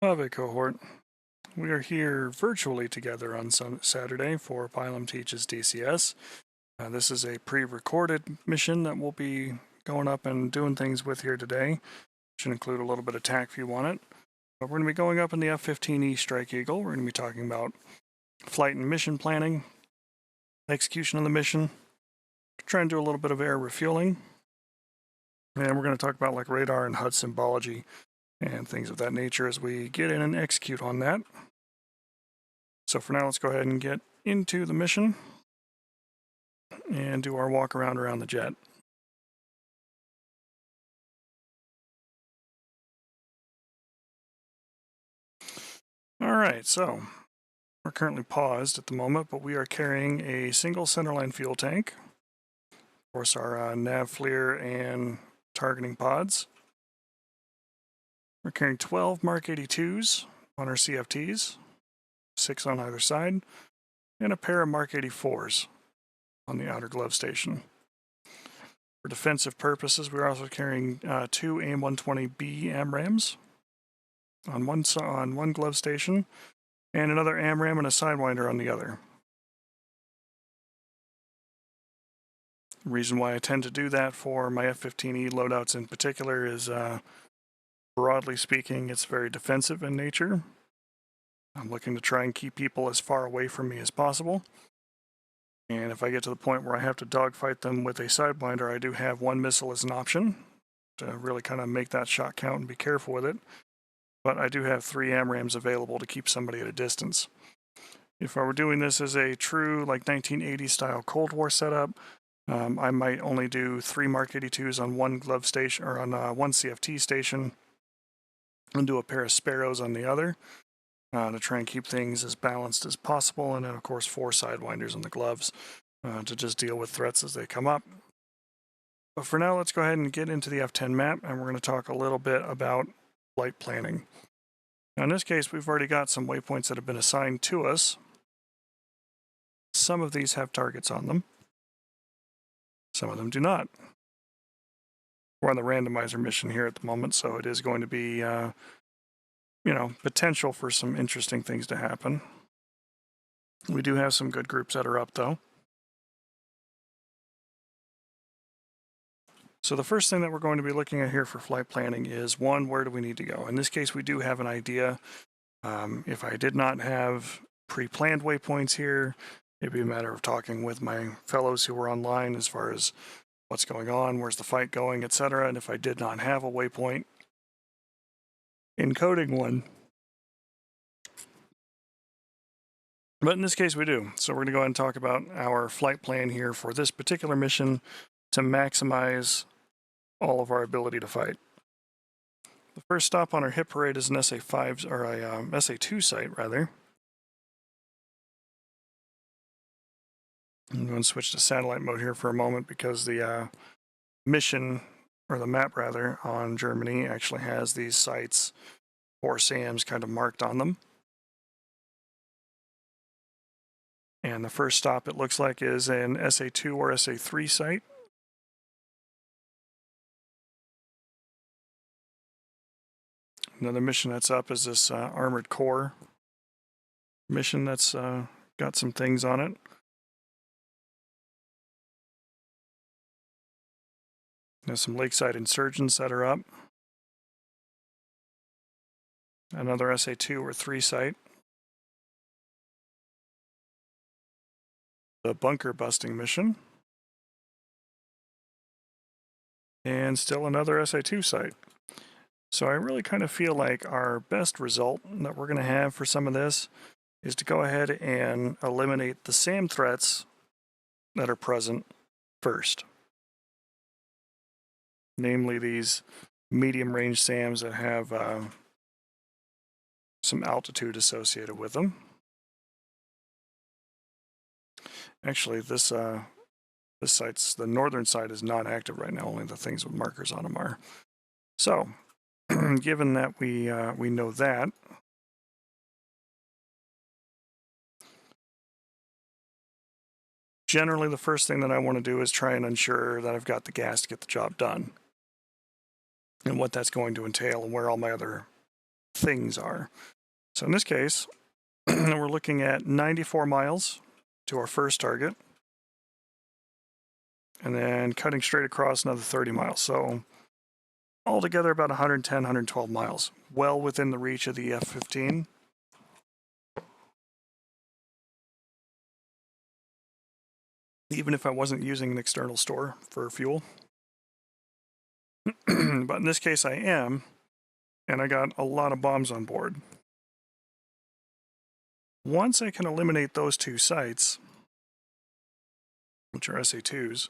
of a cohort. We are here virtually together on Saturday for Pilum Teaches DCS. This is a pre-recorded mission that we'll be going up and doing things with here today. Should include a little bit of TAC view on it. But we're going to be going up in the F-15E Strike Eagle. We're going to be talking about flight and mission planning, execution of the mission, try and do a little bit of air refueling, and we're going to talk about like radar and HUD Symbiology and things of that nature as we get in and execute on that. So for now, let's go ahead and get into the mission and do our walk around the jet. All right, so we're currently paused at the moment, but we are carrying a single centerline fuel tank. Of course, our nav FLIR and targeting pods. We're carrying 12 Mark 82s on our CFTs, 6 on either side, and a pair of Mark 84s on the outer glove station. For defensive purposes, we're also carrying 2 AIM-120B AMRAMs on one glove station, and another AMRAM and a Sidewinder on the other. The reason why I tend to do that for my F-15E loadouts in particular is, broadly speaking, it's very defensive in nature. I'm looking to try and keep people as far away from me as possible. And if I get to the point where I have to dogfight them with a Sidewinder, I do have one missile as an option to really kind of make that shot count and be careful with it. But I do have 3 AMRAMs available to keep somebody at a distance. If I were doing this as a true like 1980 style Cold War setup, I might only do 3 Mark 82s on one glove station or on one CFT station and do a pair of Sparrows on the other to try and keep things as balanced as possible. And then of course 4 Sidewinders on the gloves to just deal with threats as they come up. But for now, let's go ahead and get into the F-10 map, and we're going to talk a little bit about flight planning. Now in this case, we've already got some waypoints that have been assigned to us. Some of these have targets on them. Some of them do not. We're on the randomizer mission here at the moment, so it is going to be, potential for some interesting things to happen. We do have some good groups that are up, though. So the first thing that we're going to be looking at here for flight planning is, one, where do we need to go? In this case, we do have an idea. If I did not have pre-planned waypoints here, it'd be a matter of talking with my fellows who were online as far as what's going on, where's the fight going, etc. And if I did not have a waypoint, encoding one. But in this case, we do. So we're going to go ahead and talk about our flight plan here for this particular mission to maximize all of our ability to fight. The first stop on our hit parade is an SA5 or a SA2 site, rather. I'm going to switch to satellite mode here for a moment because the mission, or the map rather, on Germany actually has these sites or SAMs kind of marked on them. And the first stop, it looks like, is an SA2 or SA3 site. Another mission that's up is this Armored Core mission that's got some things on it. There's some Lakeside Insurgents that are up. Another SA2 or 3 site. The bunker busting mission. And still another SA2 site. So I really kind of feel like our best result that we're going to have for some of this is to go ahead and eliminate the SAM threats that are present first. Namely these medium range SAMs that have some altitude associated with them. Actually, this site's, the northern side is not active right now, only the things with markers on them are. So, given that we know that, generally the first thing that I want to do is try and ensure that I've got the gas to get the job done. And what that's going to entail and where all my other things are. So in this case, we're looking at 94 miles to our first target, and then cutting straight across another 30 miles. So altogether about 110, 112 miles, well within the reach of the F-15. Even if I wasn't using an external store for fuel. But in this case I am, and I got a lot of bombs on board. Once I can eliminate those two sites, which are SA2s,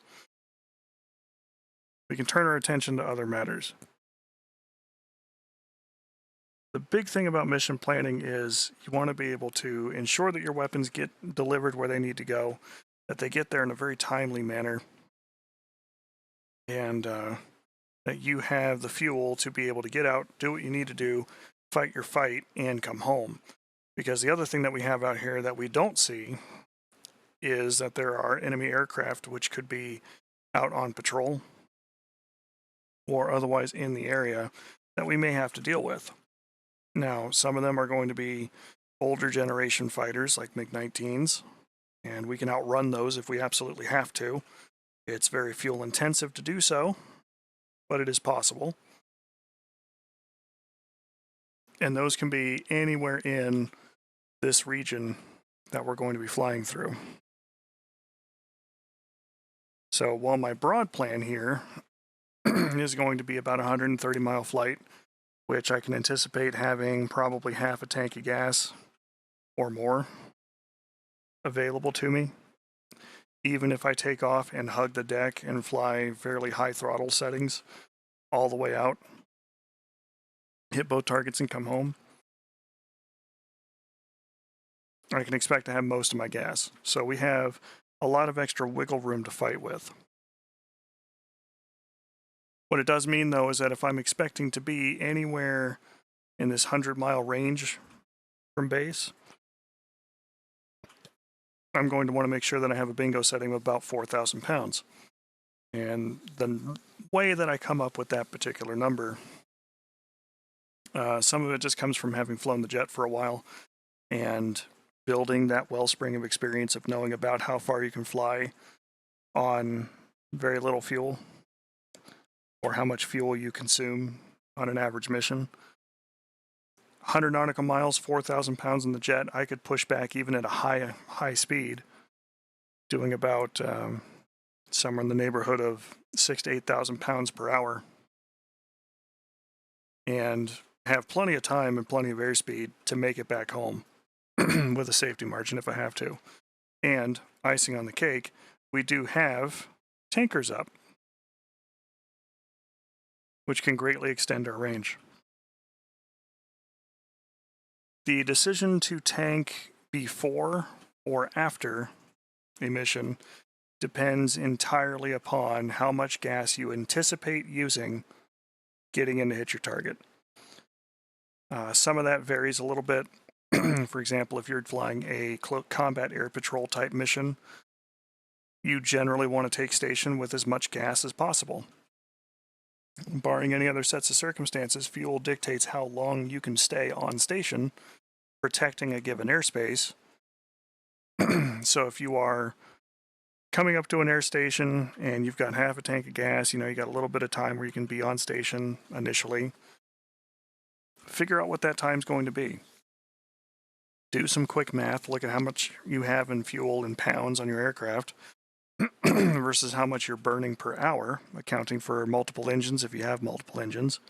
we can turn our attention to other matters. The big thing about mission planning is you want to be able to ensure that your weapons get delivered where they need to go, that they get there in a very timely manner, and that you have the fuel to be able to get out, do what you need to do, fight your fight, and come home. Because the other thing that we have out here that we don't see is that there are enemy aircraft which could be out on patrol or otherwise in the area that we may have to deal with. Now, some of them are going to be older generation fighters like MiG-19s, and we can outrun those if we absolutely have to. It's very fuel intensive to do so, but it is possible. And those can be anywhere in this region that we're going to be flying through. So while my broad plan here is going to be about a 130-mile flight, which I can anticipate having probably half a tank of gas or more available to me, even if I take off and hug the deck and fly fairly high throttle settings all the way out, hit both targets and come home, I can expect to have most of my gas. So we have a lot of extra wiggle room to fight with. What it does mean, though, is that if I'm expecting to be anywhere in this 100-mile range from base, I'm going to want to make sure that I have a bingo setting of about 4,000 pounds. And the way that I come up with that particular number, some of it just comes from having flown the jet for a while and building that wellspring of experience of knowing about how far you can fly on very little fuel, or how much fuel you consume on an average mission. 100 nautical miles, 4,000 pounds in the jet, I could push back even at a high speed, doing about somewhere in the neighborhood of 6,000 to 8,000 pounds per hour, and have plenty of time and plenty of airspeed to make it back home with a safety margin if I have to. And icing on the cake, we do have tankers up, which can greatly extend our range. The decision to tank before or after a mission depends entirely upon how much gas you anticipate using getting in to hit your target. Some of that varies a little bit. For example, if you're flying a combat air patrol type mission, you generally want to take station with as much gas as possible. Barring any other sets of circumstances, fuel dictates how long you can stay on station, protecting a given airspace. So if you are coming up to an air station and you've got half a tank of gas, you got a little bit of time where you can be on station initially, figure out what that time's going to be. Do some quick math, look at how much you have in fuel in pounds on your aircraft versus how much you're burning per hour, accounting for multiple engines if you have multiple engines,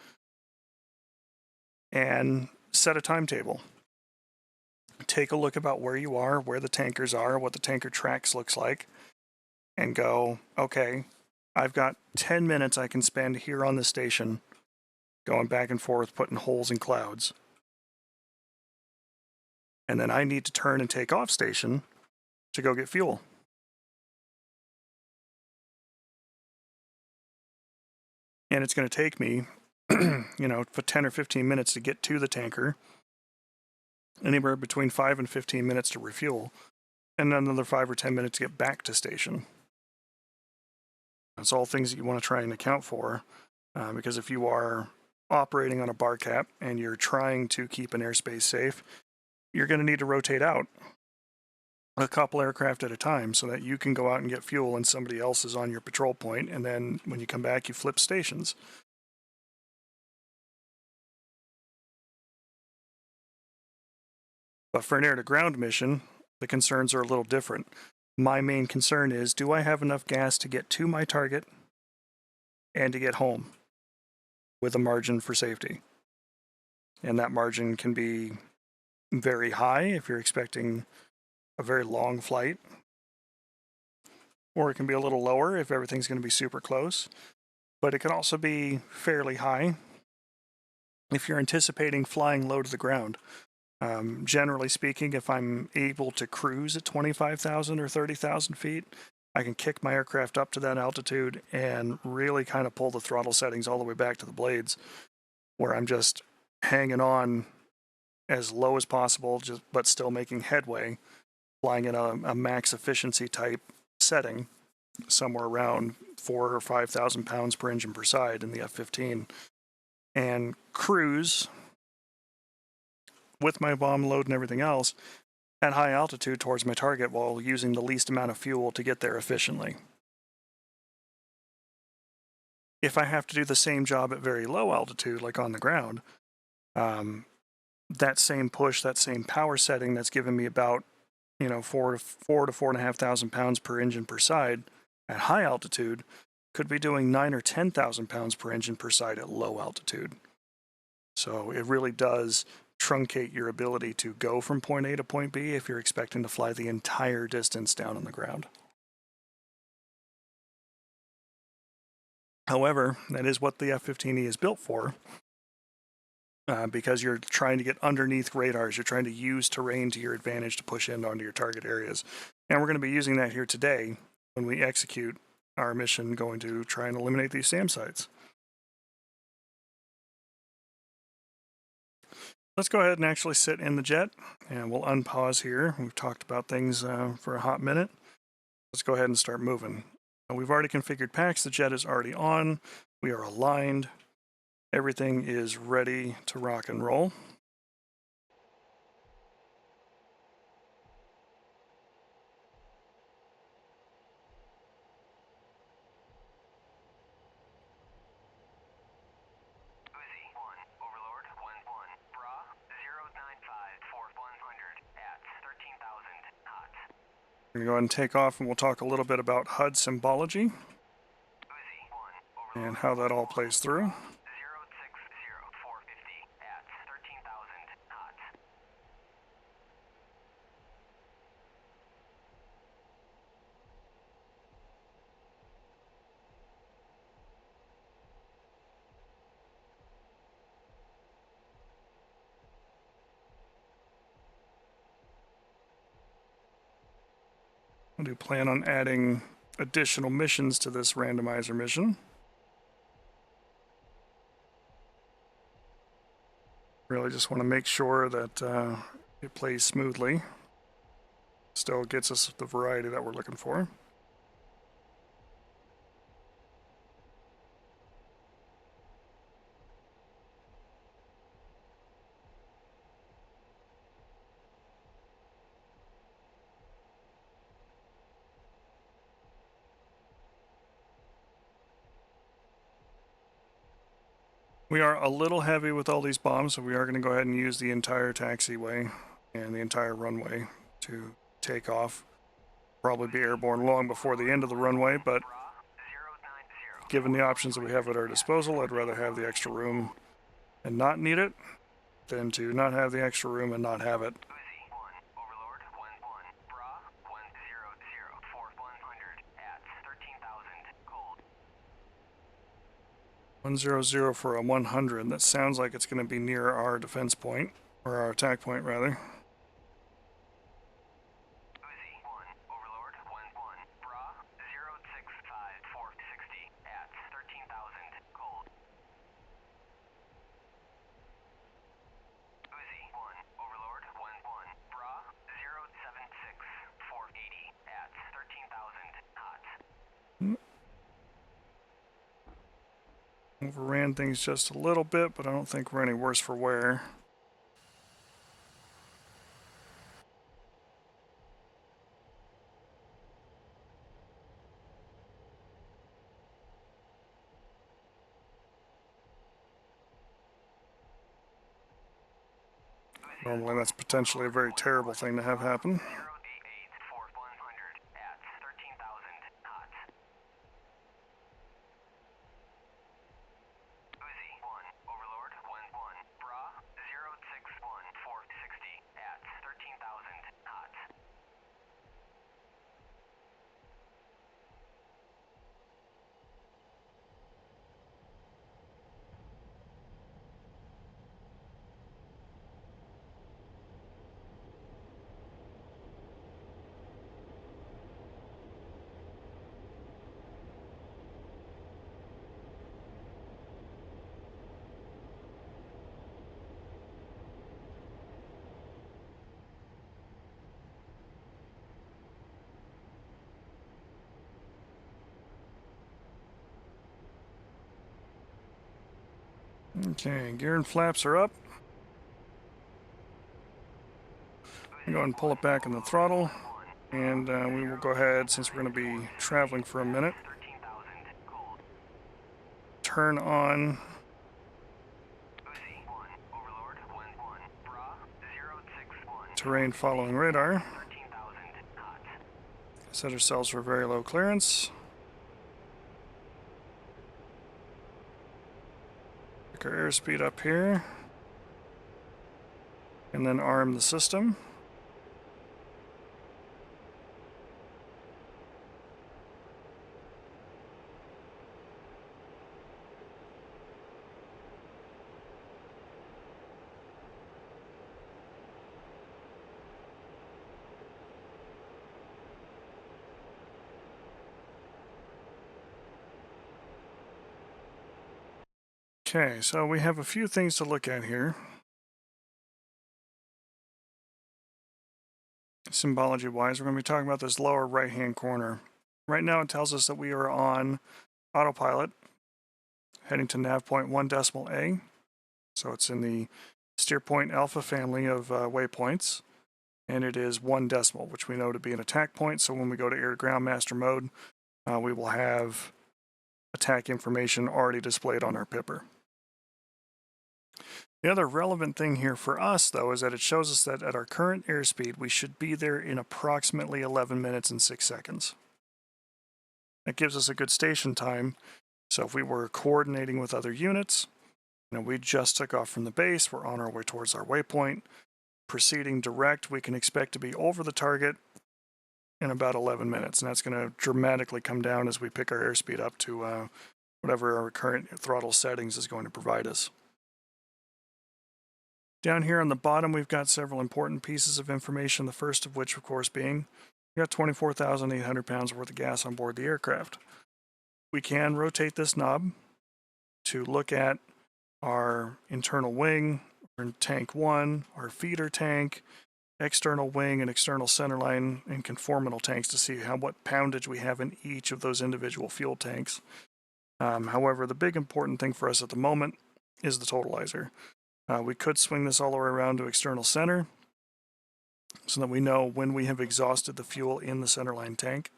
and set a timetable. Take a look about where you are, where the tankers are, what the tanker tracks looks like, and go, okay, I've got 10 minutes I can spend here on the station going back and forth, putting holes in clouds. And then I need to turn and take off station to go get fuel. And it's going to take me, for 10 or 15 minutes to get to the tanker, anywhere between 5 and 15 minutes to refuel, and another 5 or 10 minutes to get back to station. That's all things that you want to try and account for, because if you are operating on a bar cap and you're trying to keep an airspace safe, you're going to need to rotate out a couple aircraft at a time so that you can go out and get fuel and somebody else is on your patrol point, and then when you come back, you flip stations. But for an air-to-ground mission, the concerns are a little different. My main concern is, do I have enough gas to get to my target and to get home with a margin for safety? And that margin can be very high if you're expecting a very long flight, or it can be a little lower if everything's going to be super close. But it can also be fairly high if you're anticipating flying low to the ground. Generally speaking, if I'm able to cruise at 25,000 or 30,000 feet, I can kick my aircraft up to that altitude and really kind of pull the throttle settings all the way back to the blades, where I'm just hanging on as low as possible, but still making headway, flying in a max efficiency type setting, somewhere around 4,000 or 5,000 pounds per engine per side in the F-15, and cruise with my bomb load and everything else at high altitude towards my target while using the least amount of fuel to get there efficiently. If I have to do the same job at very low altitude, like on the ground, that same push, that same power setting that's given me about 4 to 4,500 pounds per engine per side at high altitude could be doing 9,000 or 10,000 pounds per engine per side at low altitude. So it really does truncate your ability to go from point A to point B if you're expecting to fly the entire distance down on the ground. However, that is what the F-15E is built for, because you're trying to get underneath radars. You're trying to use terrain to your advantage to push in onto your target areas. And we're going to be using that here today when we execute our mission going to try and eliminate these SAM sites. Let's go ahead and actually sit in the jet, and we'll unpause here. We've talked about things for a hot minute. Let's go ahead and start moving. We've already configured packs. The jet is already on. We are aligned. Everything is ready to rock and roll. We're going to go ahead and take off, and we'll talk a little bit about HUD Symbiology and how that all plays through. I do plan on adding additional missions to this randomizer mission. Really just want to make sure that it plays smoothly. Still gets us the variety that we're looking for. We are a little heavy with all these bombs, so we are going to go ahead and use the entire taxiway and the entire runway to take off. Probably be airborne long before the end of the runway, but given the options that we have at our disposal, I'd rather have the extra room and not need it than to not have the extra room and not have it. 100 for a 100. That sounds like it's going to be near our defense point, or our attack point, rather. Overran things just a little bit, but I don't think we're any worse for wear. Normally that's potentially a very terrible thing to have happen. Okay, gear and flaps are up. Go ahead and pull it back in the throttle, and we will go ahead, since we're going to be traveling for a minute, turn on terrain following radar. Set ourselves for very low clearance. Pick our airspeed up here, and then arm the system. Okay, so we have a few things to look at here. Symbology-wise, we're going to be talking about this lower right-hand corner. Right now it tells us that we are on autopilot, heading to nav point 1.A. So it's in the steer point alpha family of waypoints, and it is 1 decimal, which we know to be an attack point. So when we go to air-to-ground master mode, we will have attack information already displayed on our pipper. The other relevant thing here for us, though, is that it shows us that at our current airspeed, we should be there in approximately 11 minutes and 6 seconds. That gives us a good station time. So if we were coordinating with other units, we just took off from the base, we're on our way towards our waypoint, proceeding direct, we can expect to be over the target in about 11 minutes. And that's going to dramatically come down as we pick our airspeed up to whatever our current throttle settings is going to provide us. Down here on the bottom, we've got several important pieces of information, the first of which, of course, being we got 24,800 pounds worth of gas on board the aircraft. We can rotate this knob to look at our internal wing, our tank 1, our feeder tank, external wing and external centerline and conformal tanks to see what poundage we have in each of those individual fuel tanks. However, the big important thing for us at the moment is the totalizer. We could swing this all the way around to external center so that we know when we have exhausted the fuel in the centerline tank.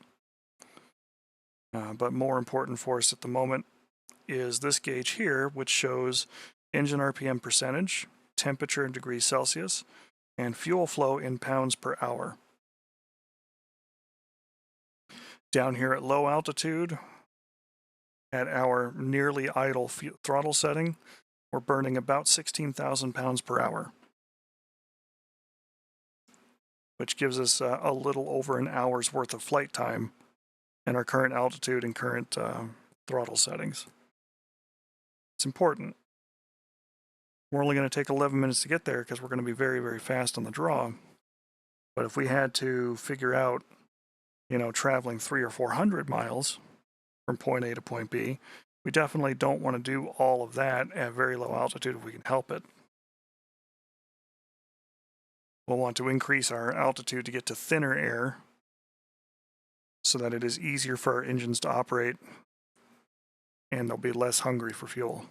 But more important for us at the moment is this gauge here, which shows engine RPM percentage, temperature in degrees Celsius, and fuel flow in pounds per hour. Down here at low altitude, at our nearly idle throttle setting, we're burning about 16,000 pounds per hour, which gives us a little over an hour's worth of flight time in our current altitude and current throttle settings. It's important. We're only going to take 11 minutes to get there because we're going to be very, very fast on the draw. But if we had to figure out, traveling 300 or 400 miles from point A to point B, we definitely don't want to do all of that at very low altitude if we can help it. We'll want to increase our altitude to get to thinner air so that it is easier for our engines to operate and they'll be less hungry for fuel.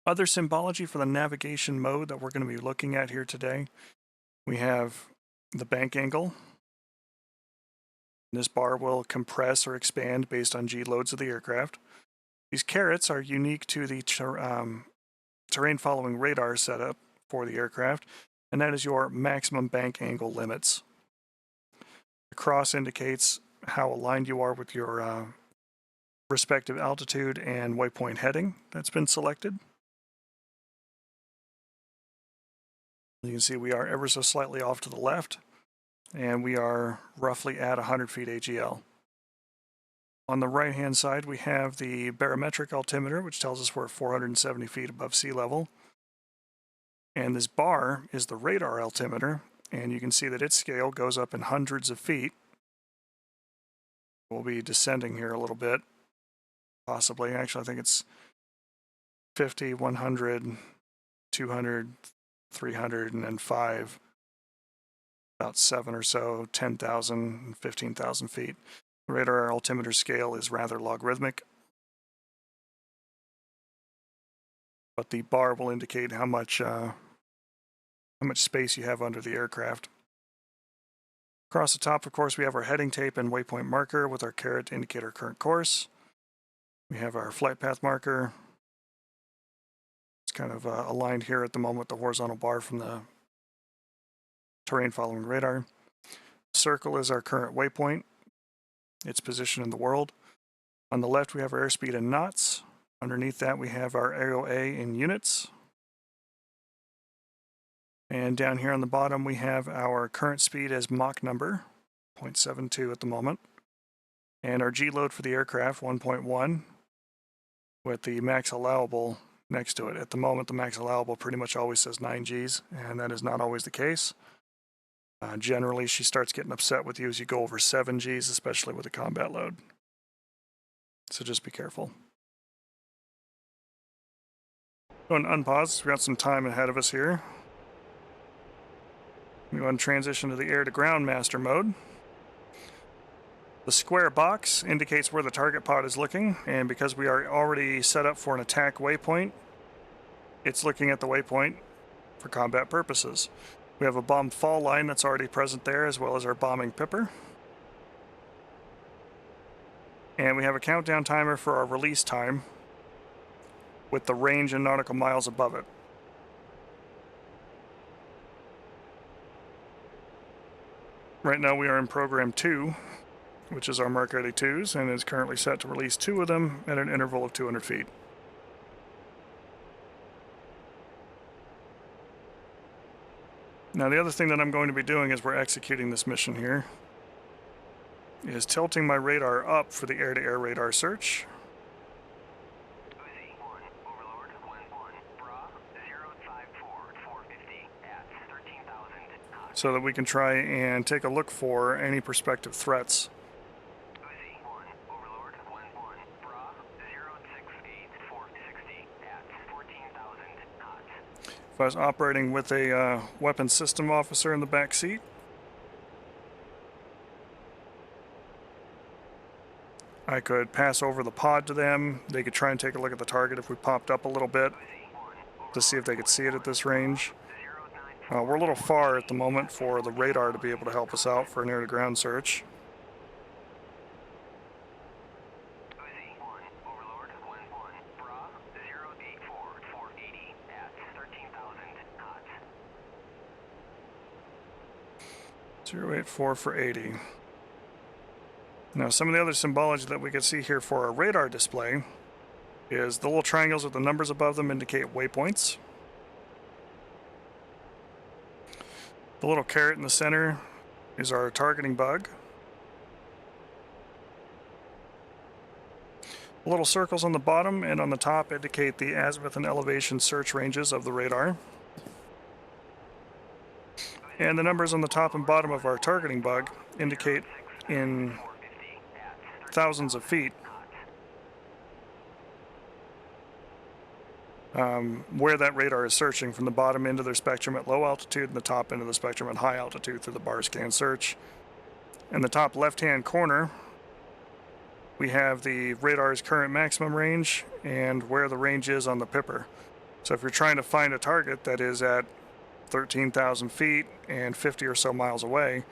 Other symbology for the navigation mode that we're going to be looking at here today, we have the bank angle. This bar will compress or expand based on G loads of the aircraft. These carets are unique to the terrain following radar setup for the aircraft, and that is your maximum bank angle limits. The cross indicates how aligned you are with your respective altitude and waypoint heading that's been selected. You can see we are ever so slightly off to the left, and we are roughly at 100 feet AGL. On the right-hand side, we have the barometric altimeter, which tells us we're 470 feet above sea level. And this bar is the radar altimeter, and you can see that its scale goes up in hundreds of feet. We'll be descending here a little bit, possibly. Actually, I think it's 50, 100, 200, 300, and then 5, about 7 or so, 10,000, 15,000 feet. The radar altimeter scale is rather logarithmic, but the bar will indicate how much space you have under the aircraft. Across the top, of course, we have our heading tape and waypoint marker with our caret to indicate our current course. We have our flight path marker. It's kind of aligned here at the moment with the horizontal bar from the terrain following radar. Circle is our current waypoint, its position in the world. On the left, we have our airspeed in knots. Underneath that, we have our AOA in units. And down here on the bottom, we have our current speed as Mach number, 0.72 at the moment. And our G load for the aircraft, 1.1, with the max allowable next to it. At the moment, the max allowable pretty much always says 9 Gs, and that is not always the case. Generally, she starts getting upset with you as you go over 7 Gs, especially with a combat load. So just be careful. Go and unpause. We've got some time ahead of us here. We want to transition to the air-to-ground master mode. The square box indicates where the target pod is looking, and because we are already set up for an attack waypoint, it's looking at the waypoint for combat purposes. We have a bomb fall line that's already present there, as well as our bombing pipper. And we have a countdown timer for our release time with the range in nautical miles above it. Right now we are in program 2, which is our Mark 82s, and is currently set to release 2 of them at an interval of 200 feet. Now the other thing that I'm going to be doing as we're executing this mission here is tilting my radar up for the air-to-air radar search. So that we can try and take a look for any prospective threats. If I was operating with a weapons system officer in the back seat, I could pass over the pod to them. They could try and take a look at the target if we popped up a little bit to see if they could see it at this range. We're a little far at the moment for the radar to be able to help us out for an air-to-ground search. .084 for 80. Now some of the other symbology that we can see here for our radar display is the little triangles with the numbers above them indicate waypoints. The little caret in the center is our targeting bug. The little circles on the bottom and on the top indicate the azimuth and elevation search ranges of the radar. And the numbers on the top and bottom of our targeting bug indicate in thousands of feet where that radar is searching, from the bottom end of their spectrum at low altitude and the top end of the spectrum at high altitude through the bar scan search. In the top left-hand corner, we have the radar's current maximum range and where the range is on the pipper. So if you're trying to find a target that is at 13,000 feet and 50 or so miles away,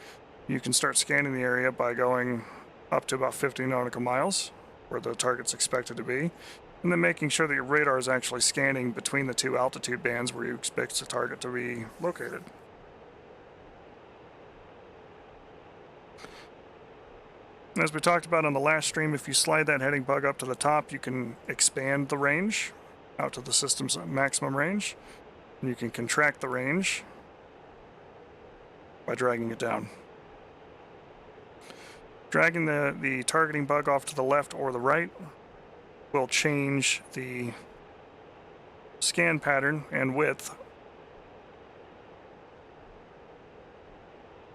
you can start scanning the area by going up to about 50 nautical miles, where the target's expected to be, and then making sure that your radar is actually scanning between the two altitude bands where you expect the target to be located. As we talked about on the last stream, if you slide that heading bug up to the top, you can expand the range out to the system's maximum range, and you can contract the range by dragging it down. Dragging the targeting bug off to the left or the right will change the scan pattern and width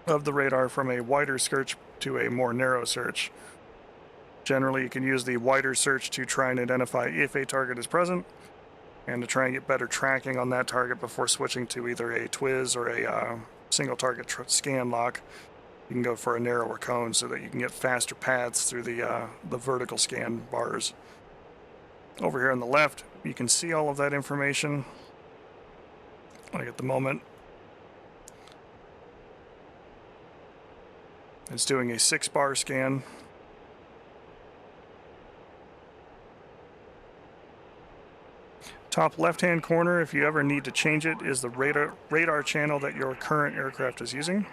of the radar from a wider search to a more narrow search. Generally, you can use the wider search to try and identify if a target is present and to try and get better tracking on that target before switching to either a TWIS or a single target scan lock. You can go for a narrower cone so that you can get faster paths through the vertical scan bars. Over here on the left, you can see all of that information. Like at the moment, it's doing a 6-bar scan. Top left-hand corner, if you ever need to change it, is the radar channel that your current aircraft is using.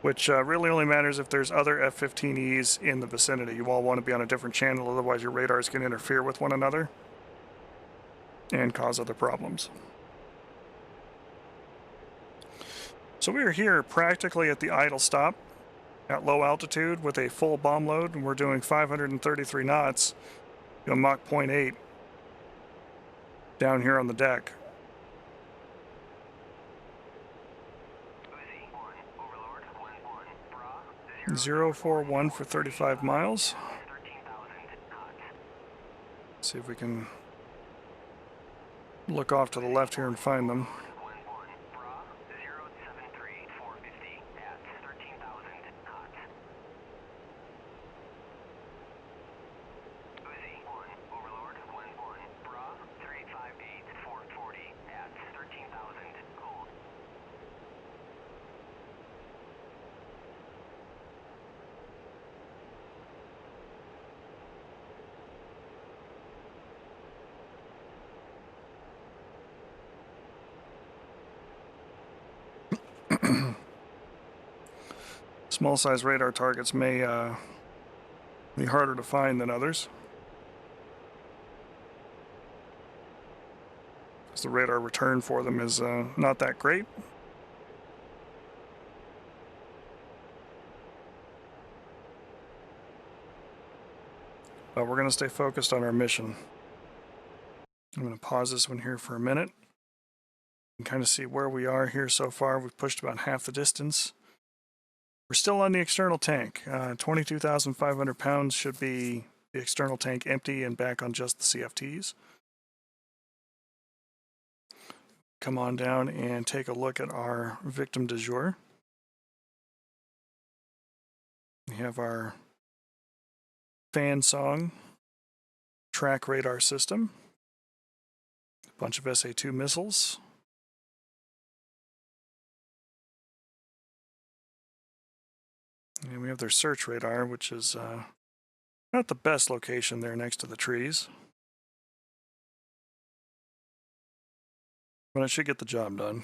Which really only matters if there's other F-15Es in the vicinity. You all want to be on a different channel, otherwise your radars can interfere with one another and cause other problems. So we are here practically at the idle stop at low altitude with a full bomb load, and we're doing 533 knots, Mach 0.8 down here on the deck. 041 for 35 miles. See if we can look off to the left here and find them. Small size radar targets may be harder to find than others, because the radar return for them is not that great. But we're going to stay focused on our mission. I'm going to pause this one here for a minute and kind of see where we are here so far. We've pushed about half the distance. We're still on the external tank. 22,500 pounds should be the external tank empty and back on just the CFTs. Come on down and take a look at our victim du jour. We have our fan song track radar system, a bunch of SA-2 missiles. And we have their search radar, which is not the best location there next to the trees. But it should get the job done.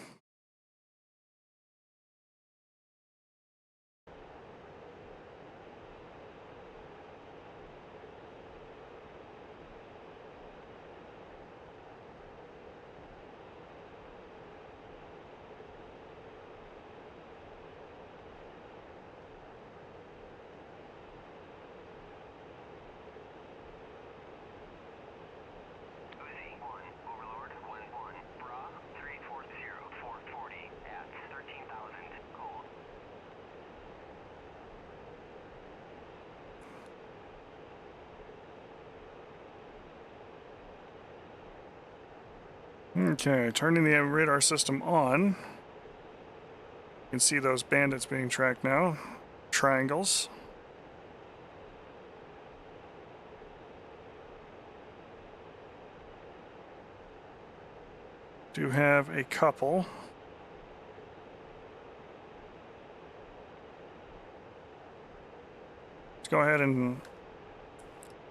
Okay, turning the radar system on. can see those bandits being tracked now. Triangles. Do have a couple. Let's go ahead and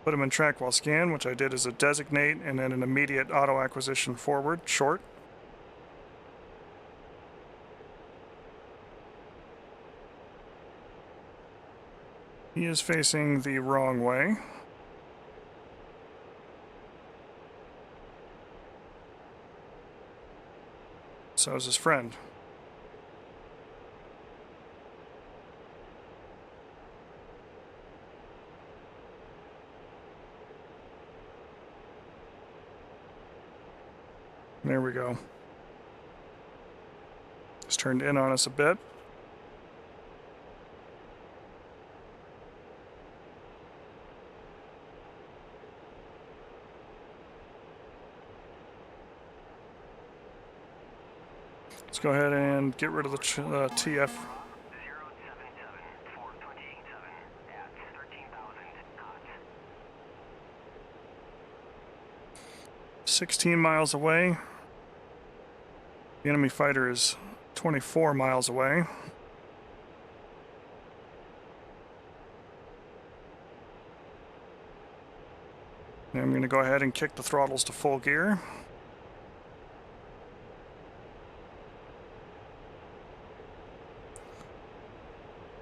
put them in track while scan, which I did as a designate and then an immediate auto acquisition forward, short. He is facing the wrong way. So is his friend. There we go. It's turned in on us a bit. Let's go ahead and get rid of the TF. 16 miles away. The enemy fighter is 24 miles away. And I'm going to go ahead and kick the throttles to full gear.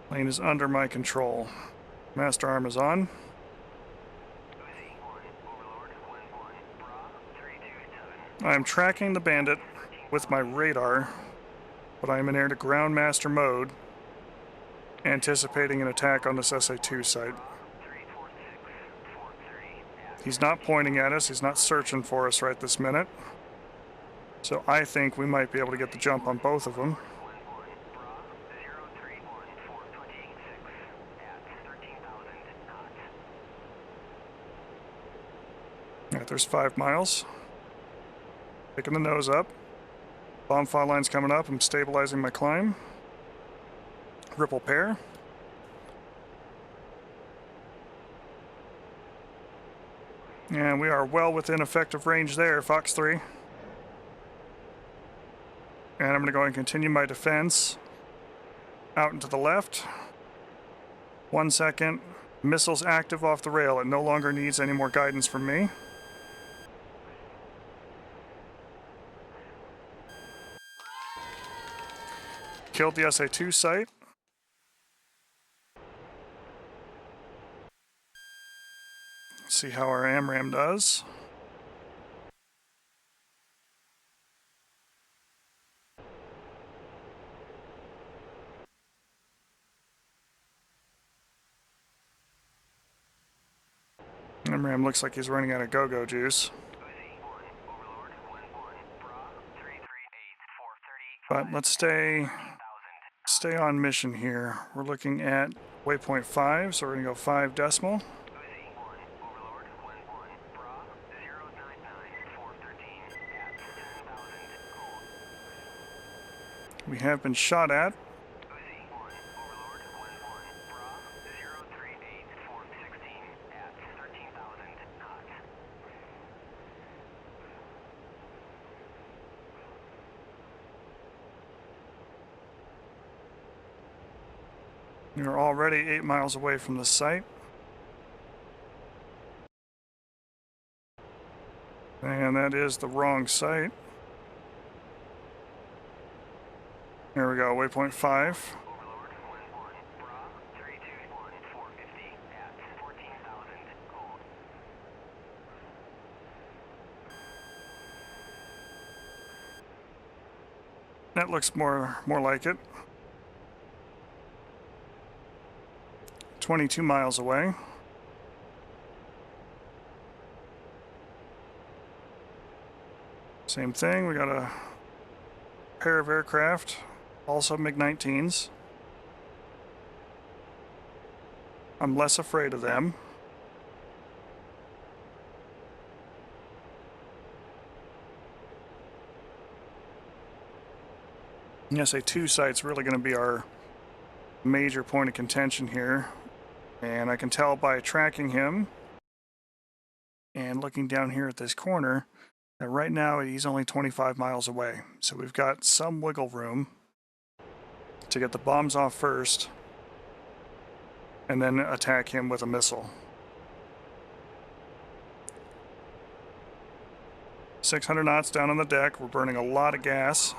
Plane is under my control. Master arm is on. I'm tracking the bandit with my radar, but I am in air-to-ground master mode, anticipating an attack on this SA-2 site. He's not pointing at us, he's not searching for us right this minute, so I think we might be able to get the jump on both of them. Alright, there's 5 miles. Picking the nose up. Bomb fall line's coming up. I'm stabilizing my climb. Ripple pair. And we are well within effective range there, Fox 3. And I'm going to go and continue my defense out and to the left. 1 second. Missiles active off the rail. It no longer needs any more guidance from me. Killed the SA-2 site. Let's see how our AMRAAM does. AMRAAM looks like he's running out of go-go juice. But let's stay on mission here. We're looking at waypoint 5, so we're going to go 5 decimal. We have been shot at. We're already 8 miles away from the site. And that is the wrong site. There we go, waypoint 5. That looks more like it. 22 miles away. Same thing, we got a pair of aircraft, also MiG-19s. I'm less afraid of them. The SA2 site's really going to be our major point of contention here. And I can tell by tracking him and looking down here at this corner that right now he's only 25 miles away. So we've got some wiggle room to get the bombs off first and then attack him with a missile. 600 knots down on the deck. We're burning a lot of gas.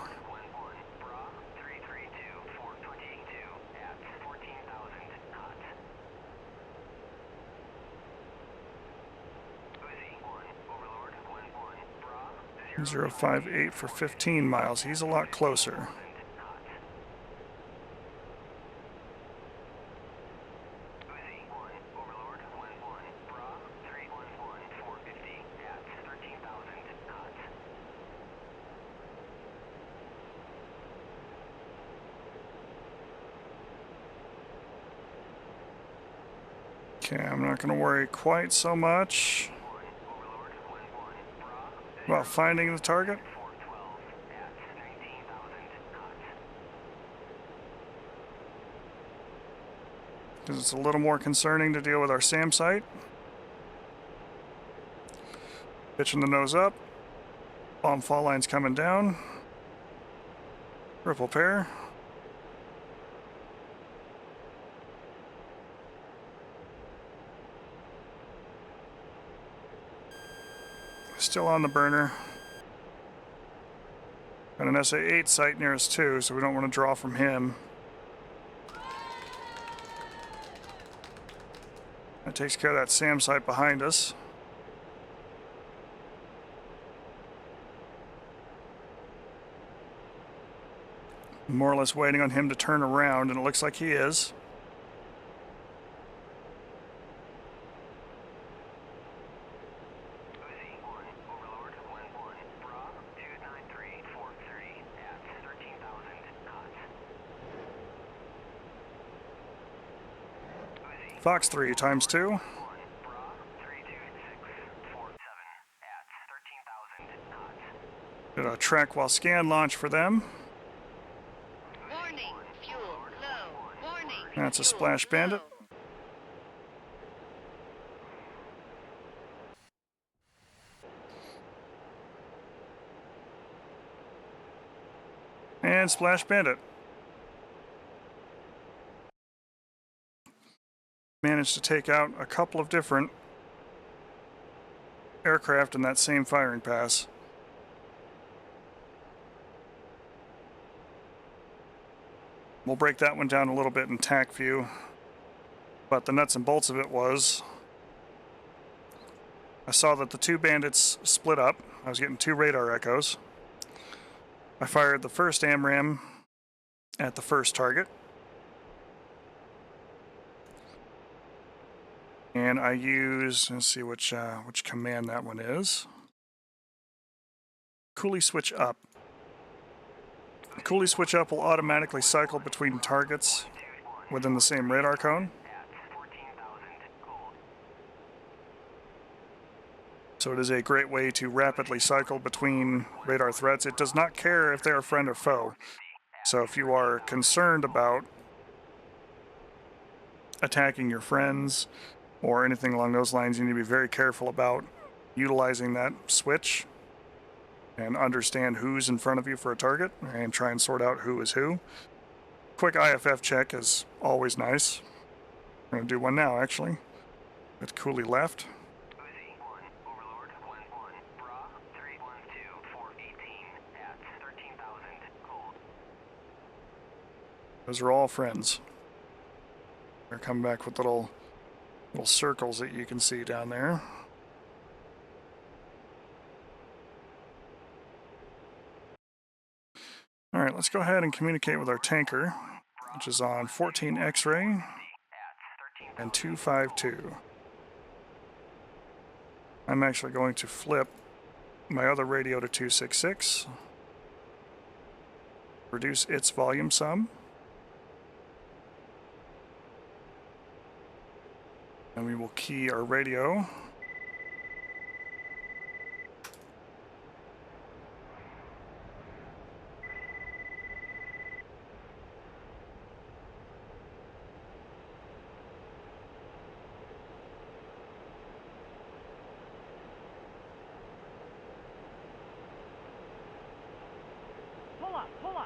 Zero 058 for 15 miles. He's a lot closer. Okay, I'm not going to worry quite so much about finding the target. Because it's a little more concerning to deal with our SAM site. Pitching the nose up. Bomb fall line's coming down. Ripple pair. Still on the burner. Got an SA-8 site near us too, so we don't want to draw from him. That takes care of that SAM site behind us. More or less waiting on him to turn around, and it looks like he is. Fox 3 times 2. Did a track while scan launch for them. Warning, fuel low. Warning. That's a Splash Bandit. And Splash Bandit. Managed to take out a couple of different aircraft in that same firing pass. We'll break that one down a little bit in TAC view, but the nuts and bolts of it was I saw that the two bandits split up. I was getting two radar echoes. I fired the first AMRAAM at the first target. And I use, let's see which command that one is. Coolie switch up. Coolie switch up will automatically cycle between targets within the same radar cone. So it is a great way to rapidly cycle between radar threats. It does not care if they are friend or foe. So if you are concerned about attacking your friends or anything along those lines, you need to be very careful about utilizing that switch and understand who's in front of you for a target and try and sort out who is who. Quick IFF check is always nice. I'm going to do one now, actually, with Coolie left. Those are all friends. They're coming back with little circles that you can see down there. All right, let's go ahead and communicate with our tanker, which is on 14 X-ray and 252. I'm actually going to flip my other radio to 266, reduce its volume some, and we will key our radio.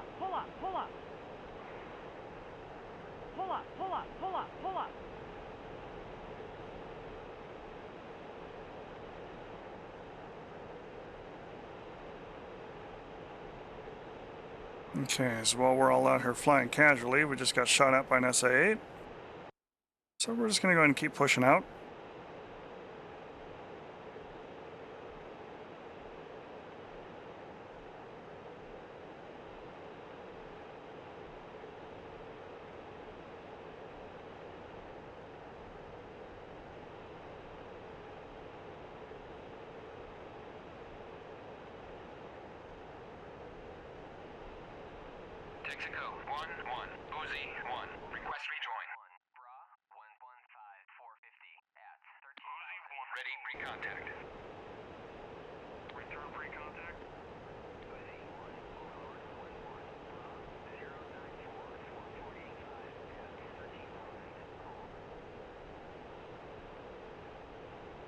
up, pull up, pull up. Pull up, pull up, pull up, pull up. Okay, so while we're all out here flying casually, we just got shot at by an SA-8. So we're just going to go ahead and keep pushing out. Texaco 1-1, Uzi 1, request rejoin. Bra 115450 at 13. Uzi 1. Ready pre-contact. Return pre-contact. Uzi 1, Overlord 11, Bra 094445 at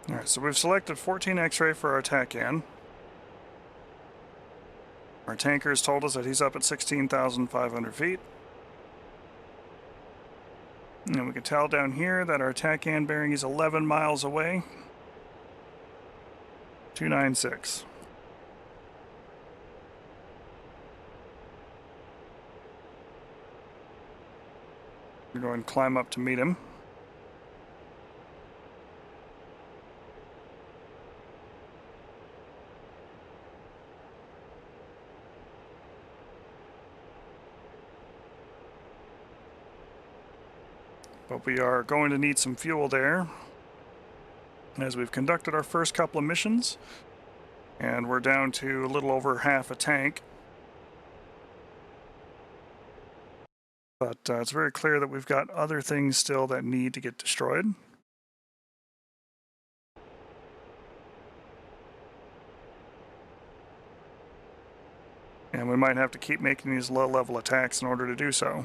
13,000. Alright, so we've selected 14 X-ray for our TACAN. Our tanker has told us that he's up at 16,500 feet. And we can tell down here that our TACAN bearing is 11 miles away. 296. We're going to climb up to meet him. But we are going to need some fuel there, as we've conducted our first couple of missions, and we're down to a little over half a tank. But it's very clear that we've got other things still that need to get destroyed. And we might have to keep making these low-level attacks in order to do so.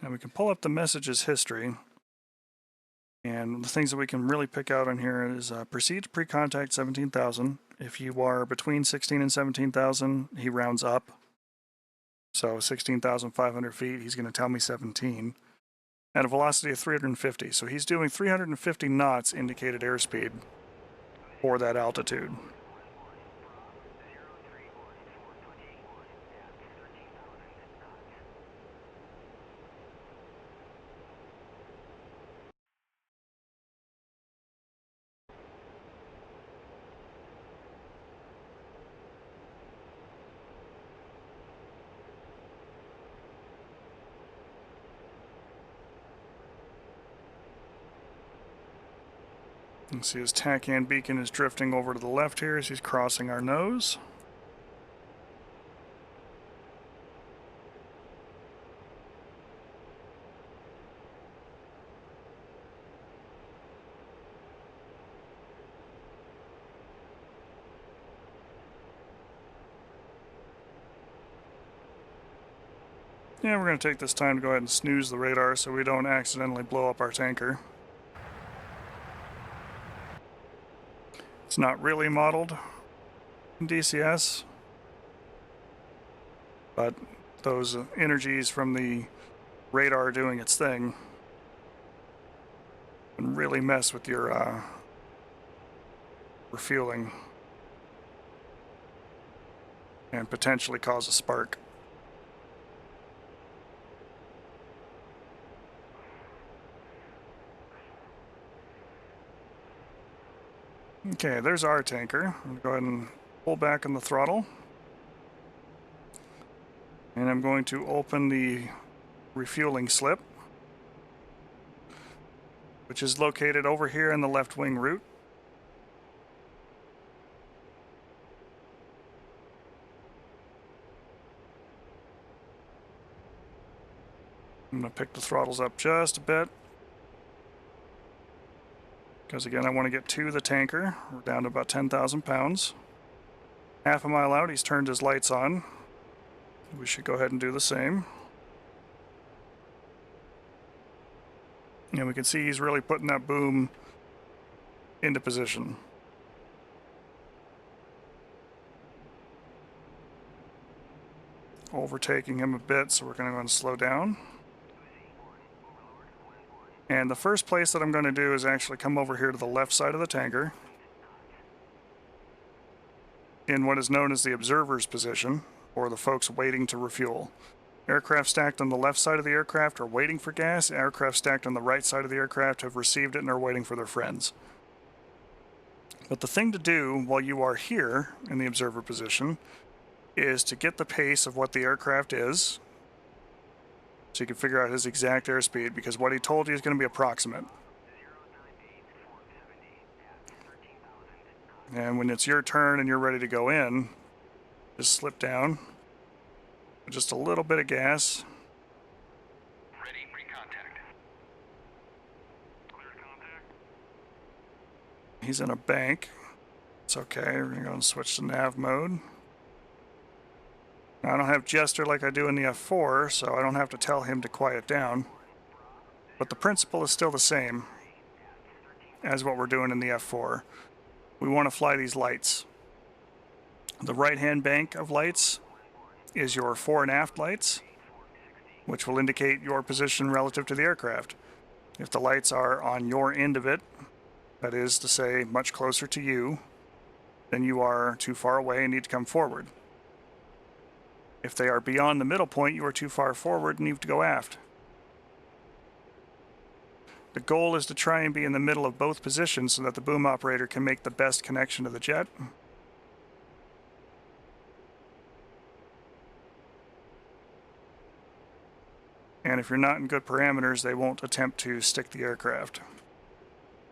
Now we can pull up the messages history, and the things that we can really pick out on here is proceed to pre-contact 17,000. If you are between 16 and 17,000, he rounds up. So 16,500 feet, he's going to tell me 17. At a velocity of 350. So he's doing 350 knots indicated airspeed for that altitude. You can see his TACAN beacon is drifting over to the left here as he's crossing our nose. Yeah, we're going to take this time to go ahead and snooze the radar so we don't accidentally blow up our tanker. It's not really modeled in DCS, but those energies from the radar doing its thing can really mess with your refueling and potentially cause a spark. Okay, there's our tanker. I'm going to go ahead and pull back on the throttle. And I'm going to open the refueling slip, which is located over here in the left wing route. I'm going to pick the throttles up just a bit. Because again, I want to get to the tanker. We're down to about 10,000 pounds. Half a mile out, he's turned his lights on. We should go ahead and do the same. And we can see he's really putting that boom into position. Overtaking him a bit, so we're going to go and slow down. And the first place that I'm going to do is actually come over here to the left side of the tanker in what is known as the observer's position, or the folks waiting to refuel. Aircraft stacked on the left side of the aircraft are waiting for gas. Aircraft stacked on the right side of the aircraft have received it and are waiting for their friends. But the thing to do while you are here in the observer position is to get the pace of what the aircraft is, so you can figure out his exact airspeed, because what he told you is going to be approximate. And when it's your turn and you're ready to go in, just slip down with just a little bit of gas. Ready, pre-contact. Cleared contact. He's in a bank. It's okay, we're going to go and switch to nav mode. Now, I don't have Jester like I do in the F4, so I don't have to tell him to quiet down. But the principle is still the same as what we're doing in the F4. We want to fly these lights. The right-hand bank of lights is your fore and aft lights, which will indicate your position relative to the aircraft. If the lights are on your end of it, that is to say, much closer to you, then you are too far away and need to come forward. If they are beyond the middle point, you are too far forward and you have to go aft. The goal is to try and be in the middle of both positions so that the boom operator can make the best connection to the jet. And if you're not in good parameters, they won't attempt to stick the aircraft.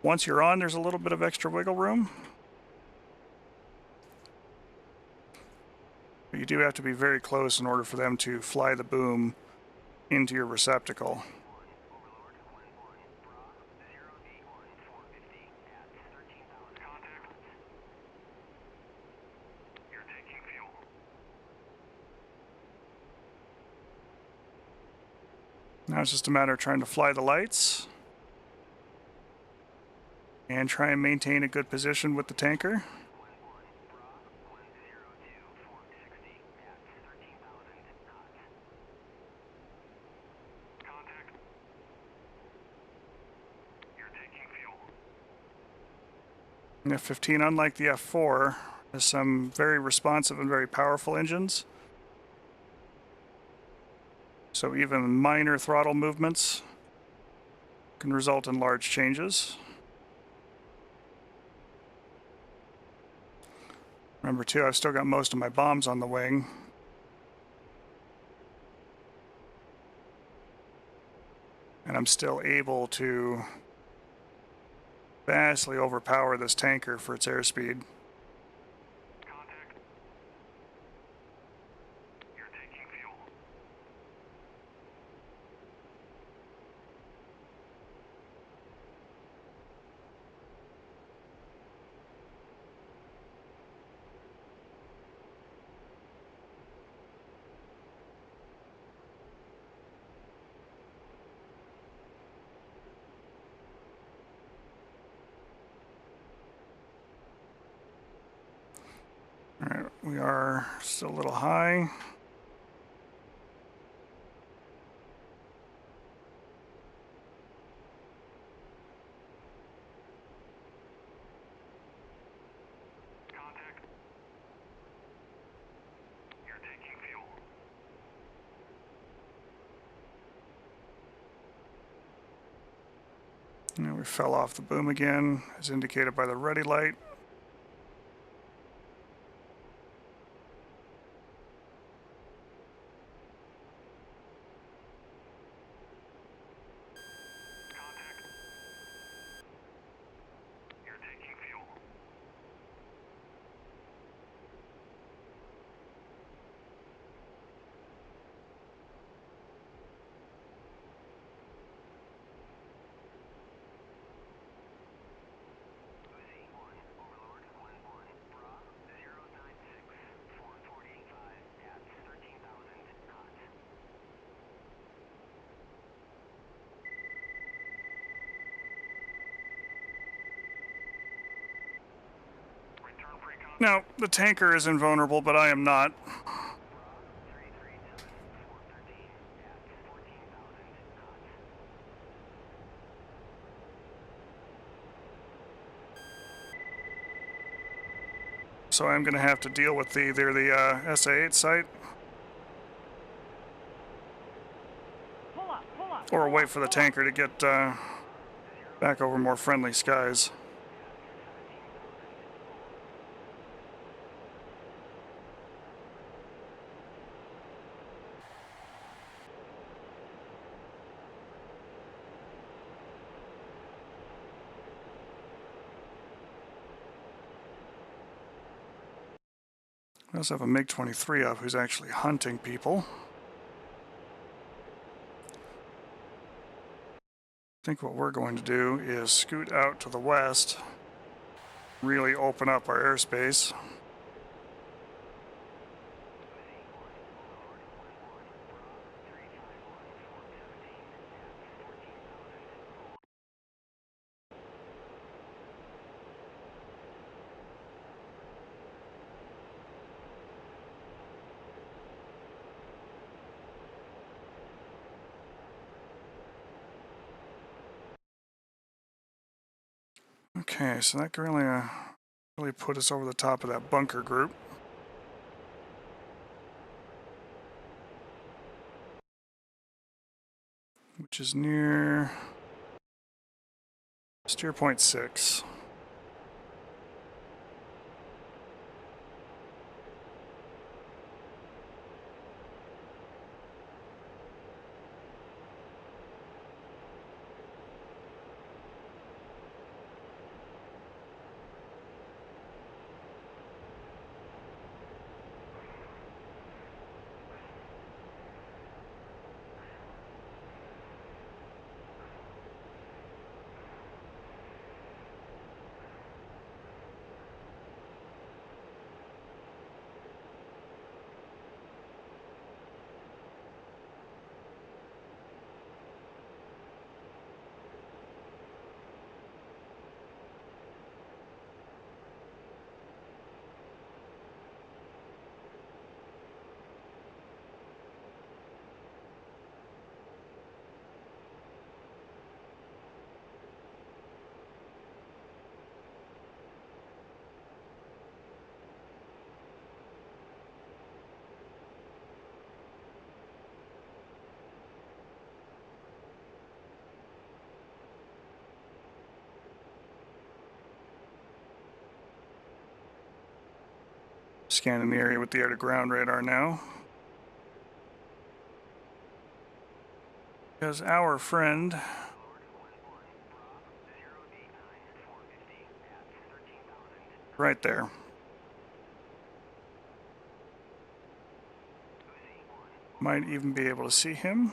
Once you're on, there's a little bit of extra wiggle room. But you do have to be very close in order for them to fly the boom into your receptacle. Now it's just a matter of trying to fly the lights and try and maintain a good position with the tanker. The F-15, unlike the F-4, has some very responsive and very powerful engines. So even minor throttle movements can result in large changes. Remember too, I've still got most of my bombs on the wing. And I'm still able to vastly overpower this tanker for its airspeed. Contact. You're taking fuel. Alright, we are still a little high. Contact. You're taking fuel. And we fell off the boom again, as indicated by the ready light. Contact. You're taking fuel. Now, the tanker is invulnerable, but I am not. So I'm going to have to deal with either the SA-8 site Pull up, pull up. or pull wait up, for the pull up. tanker to get back over more friendly skies. We also have a MiG-23 up who's actually hunting people. I think what we're going to do is scoot out to the west, really open up our airspace. Okay, so that can really put us over the top of that bunker group. Which is near steer point 6. Scanning the area with the air-to-ground radar now. Because our friend right there. Might even be able to see him.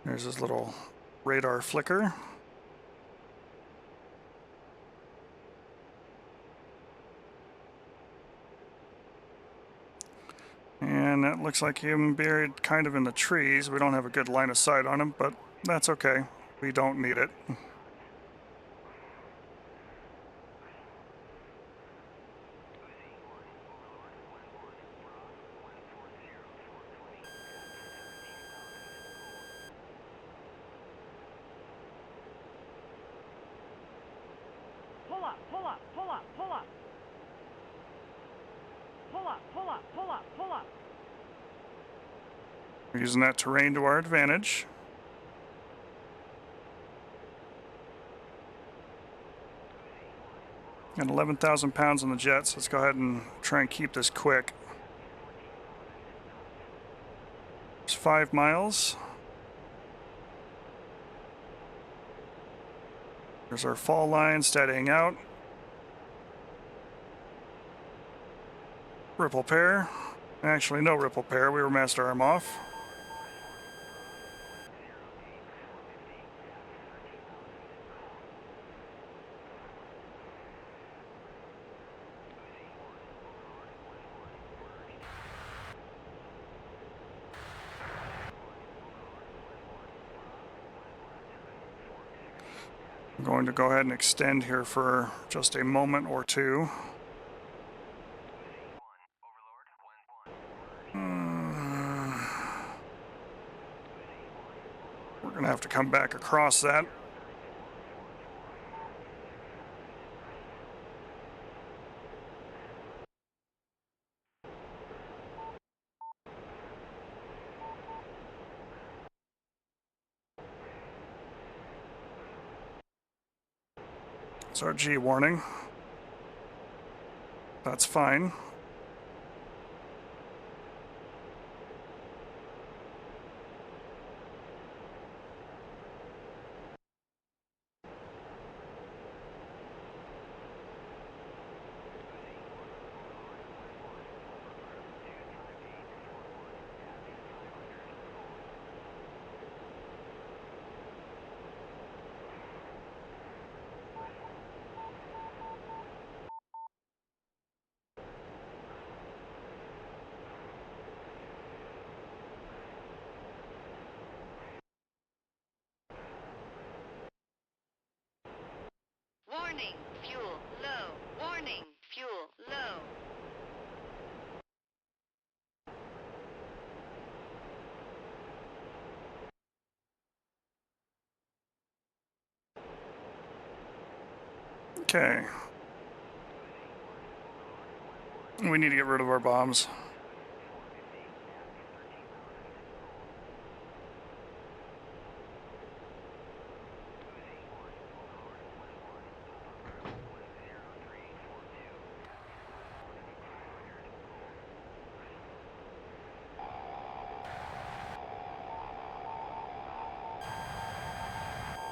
There's his little radar flicker. And that looks like him buried kind of in the trees. We don't have a good line of sight on him, but that's okay. We don't need it. Pull up, pull up, pull up, pull up. Pull up, pull up, pull up, pull up. We're using that terrain to our advantage. And 11,000 pounds on the jets. Let's go ahead and try and keep this quick. It's 5 miles. There's our fall line steadying out. Ripple pair. Actually, no ripple pair. We were master arm off. I'm going to go ahead and extend here for just a moment or two. We're going to have to come back across that. It's our G warning. That's fine. Warning, fuel low. Warning, fuel low. Okay. We need to get rid of our bombs.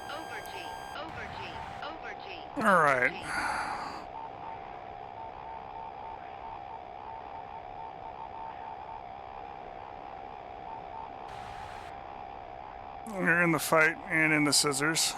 Over G, over G, over G. All right. We're in the fight and in the scissors.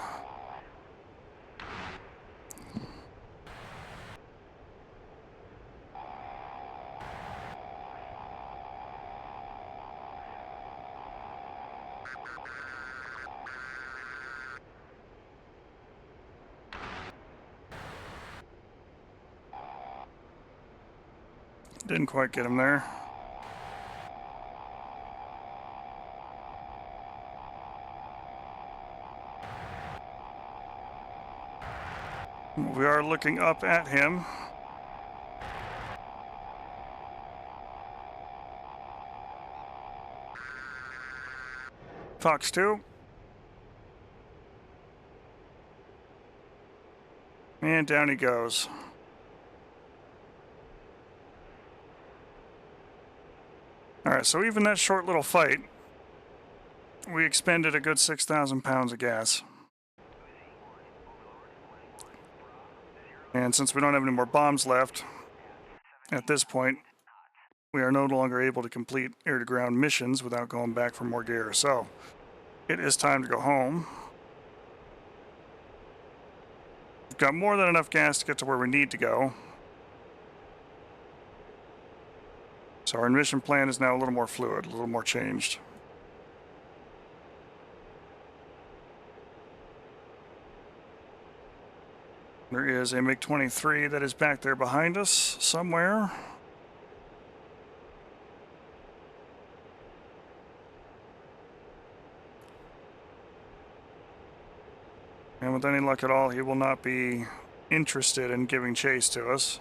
Didn't quite get him there. We are looking up at him. Fox 2. And down he goes. Alright, so even that short little fight, we expended a good 6,000 pounds of gas. And since we don't have any more bombs left, at this point, we are no longer able to complete air-to-ground missions without going back for more gear. So, it is time to go home. We've got more than enough gas to get to where we need to go. So our mission plan is now a little more fluid, a little more changed. There is a MiG-23 that is back there behind us somewhere. And with any luck at all, he will not be interested in giving chase to us.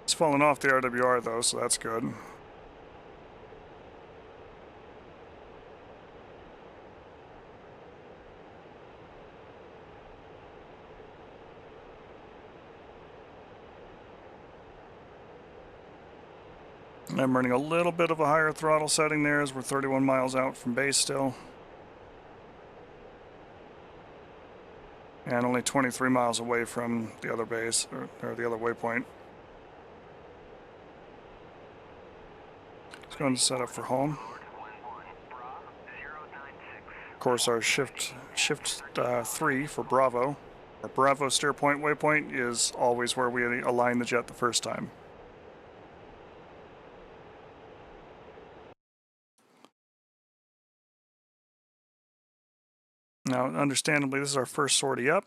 It's fallen off the RWR though, so that's good. I'm running a little bit of a higher throttle setting there as we're 31 miles out from base still. And only 23 miles away from the other base, or the other waypoint. Just going to set up for home. course, our shift 3 for Bravo. Our Bravo steer point waypoint is always where we align the jet the first time. Now, understandably, this is our first sortie up.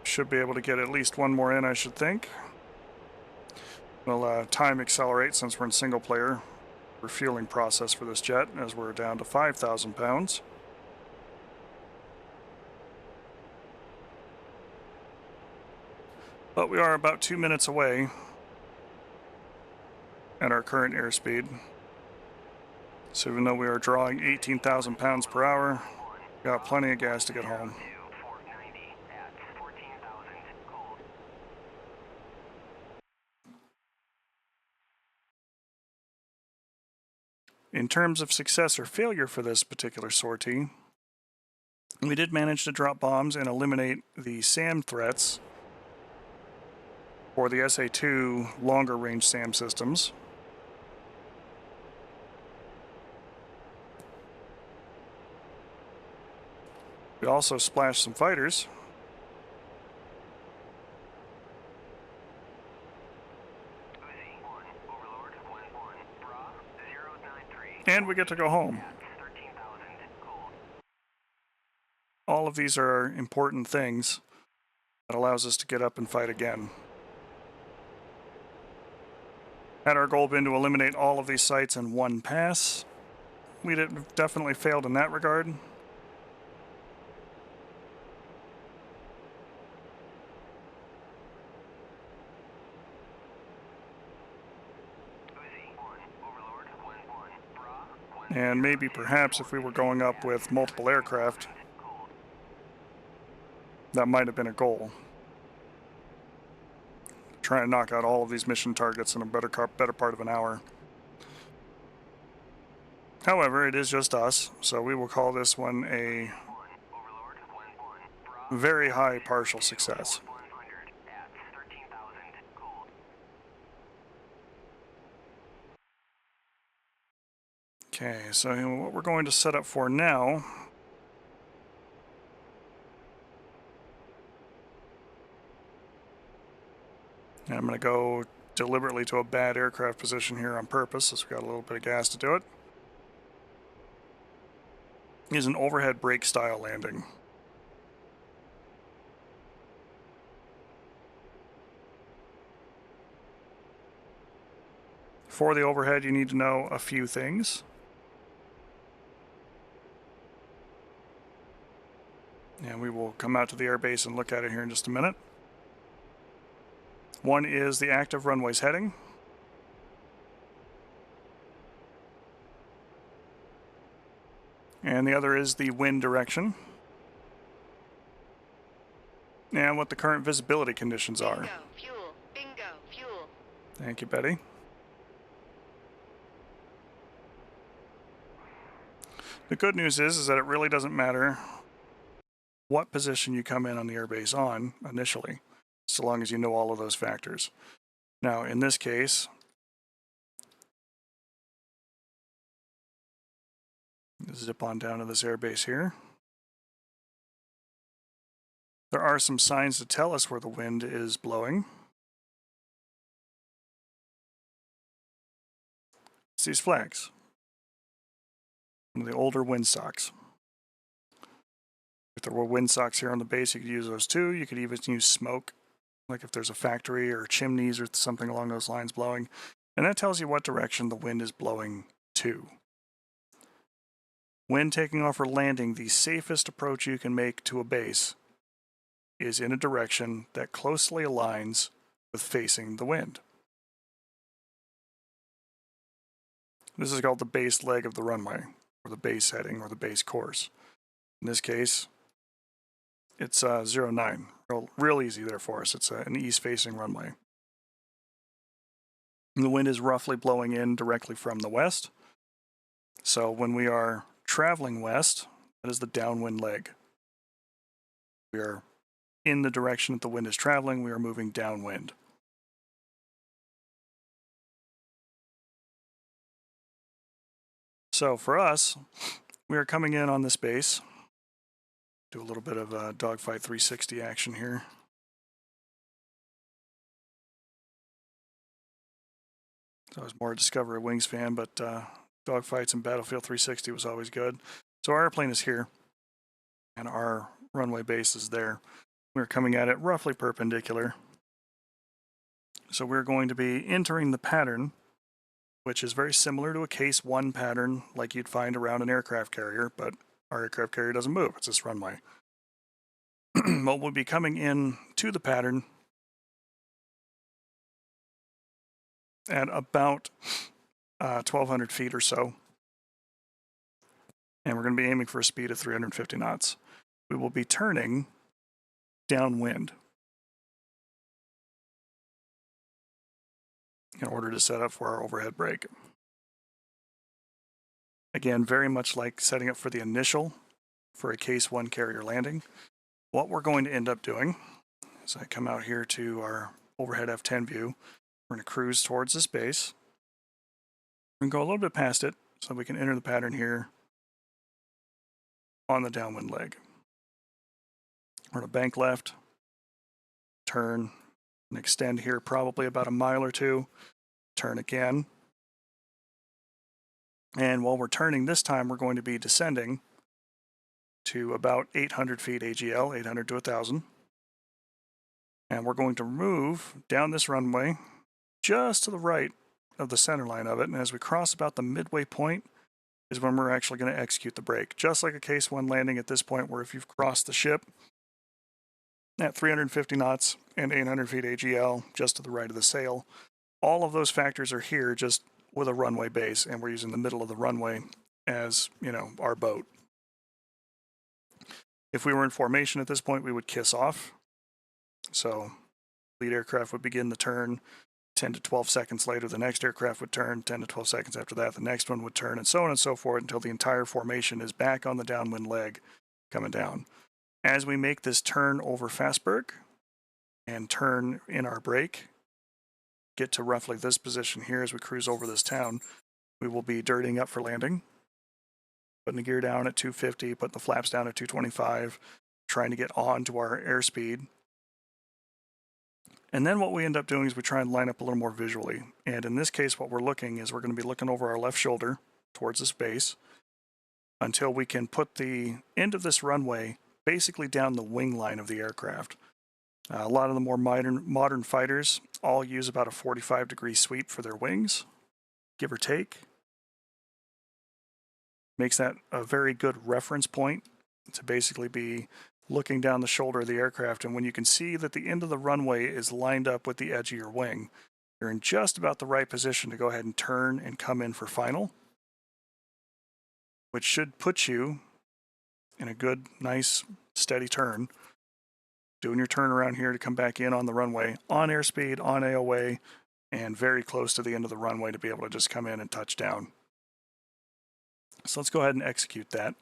Should be able to get at least one more in, I should think. We'll time accelerate since we're in single player refueling process for this jet, as we're down to 5,000 pounds. But we are about 2 minutes away at our current airspeed. So even though we are drawing 18,000 pounds per hour, we got plenty of gas to get home. In terms of success or failure for this particular sortie, we did manage to drop bombs and eliminate the SAM threats for the SA-2 longer range SAM systems. We also splashed some fighters. And we get to go home. All of these are important things that allows us to get up and fight again. Had our goal been to eliminate all of these sites in one pass, we'd have definitely failed in that regard. And maybe perhaps if we were going up with multiple aircraft, that might have been a goal. Try and knock out all of these mission targets in a better part of an hour. However, it is just us, so we will call this one a very high partial success. Okay, so what we're going to set up for now and I'm going to go deliberately to a bad aircraft position here on purpose, since we've got a little bit of gas to do it, is an overhead brake style landing. For the overhead, you need to know a few things. And we will come out to the airbase and look at it here in just a minute. One is the active runway's heading. And the other is the wind direction. And what the current visibility conditions are. Bingo, fuel. Bingo, fuel. Thank you, Betty. The good news is that it really doesn't matter what position you come in on the airbase on initially, so long as you know all of those factors. Now, in this case, zip on down to this airbase here. There are some signs to tell us where the wind is blowing. It's these flags. One of the older windsocks. If there were windsocks here on the base, you could use those too. You could even use smoke, like if there's a factory or chimneys or something along those lines blowing. And that tells you what direction the wind is blowing to. When taking off or landing, the safest approach you can make to a base is in a direction that closely aligns with facing the wind. This is called the base leg of the runway, or the base heading, or the base course. In this case, it's 09. Real easy there for us. It's an east-facing runway. And the wind is roughly blowing in directly from the west. So when we are traveling west, that is the downwind leg. We are in the direction that the wind is traveling. We are moving downwind. So for us, we are coming in on this base. Do a little bit of a dogfight 360 action here. So I was more a Discovery Wings fan, but dogfights and Battlefield 360 was always good. So our airplane is here, and our runway base is there. We're coming at it roughly perpendicular. So we're going to be entering the pattern, which is very similar to a Case 1 pattern like you'd find around an aircraft carrier, but our aircraft carrier doesn't move. It's this runway. But we'll be coming in to the pattern at about 1,200 feet or so. And we're going to be aiming for a speed of 350 knots. We will be turning downwind in order to set up for our overhead brake. Again, very much like setting up for the initial for a Case 1 carrier landing. What we're going to end up doing is I come out here to our overhead F10 view. We're going to cruise towards this base. We're going to go a little bit past it so we can enter the pattern here on the downwind leg. We're going to bank left, turn, and extend here probably about a mile or two. Turn again. And while we're turning this time, we're going to be descending to about 800 feet AGL, 800 to 1,000. And we're going to move down this runway just to the right of the center line of it. And as we cross about the midway point is when we're actually going to execute the brake. Just like a Case 1 landing at this point, where if you've crossed the ship at 350 knots and 800 feet AGL, just to the right of the sail, all of those factors are here just with a runway base, and we're using the middle of the runway as, our boat. If we were in formation at this point, we would kiss off. So lead aircraft would begin the turn. 10 to 12 seconds later, the next aircraft would turn. 10 to 12 seconds after that, the next one would turn, and so on and so forth until the entire formation is back on the downwind leg coming down. As we make this turn over Fastberg and turn in our brake, get to roughly this position here as we cruise over this town, we will be dirtying up for landing. Putting the gear down at 250, putting the flaps down at 225, trying to get on to our airspeed. And then what we end up doing is we try and line up a little more visually. And in this case, what we're looking is we're going to be looking over our left shoulder towards this base until we can put the end of this runway basically down the wing line of the aircraft. A lot of the more modern fighters all use about a 45-degree sweep for their wings, give or take. Makes that a very good reference point to basically be looking down the shoulder of the aircraft, and when you can see that the end of the runway is lined up with the edge of your wing, you're in just about the right position to go ahead and turn and come in for final, which should put you in a good, nice, steady turn. Doing your turn around here to come back in on the runway, on airspeed, on AOA, and very close to the end of the runway to be able to just come in and touch down. So let's go ahead and execute that.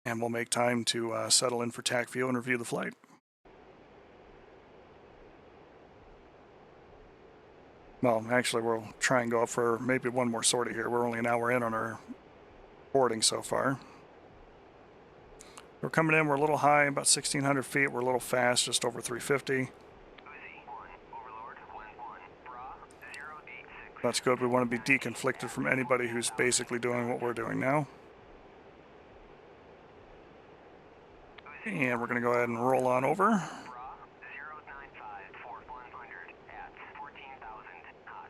And we'll make time to settle in for TAC view and review the flight. Well, actually, we'll try and go up for maybe one more sortie here. We're only an hour in on our boarding so far. We're coming in, we're a little high, about 1,600 feet. We're a little fast, just over 350. That's good. We want to be deconflicted from anybody who's basically doing what we're doing now. And we're going to go ahead and roll on over.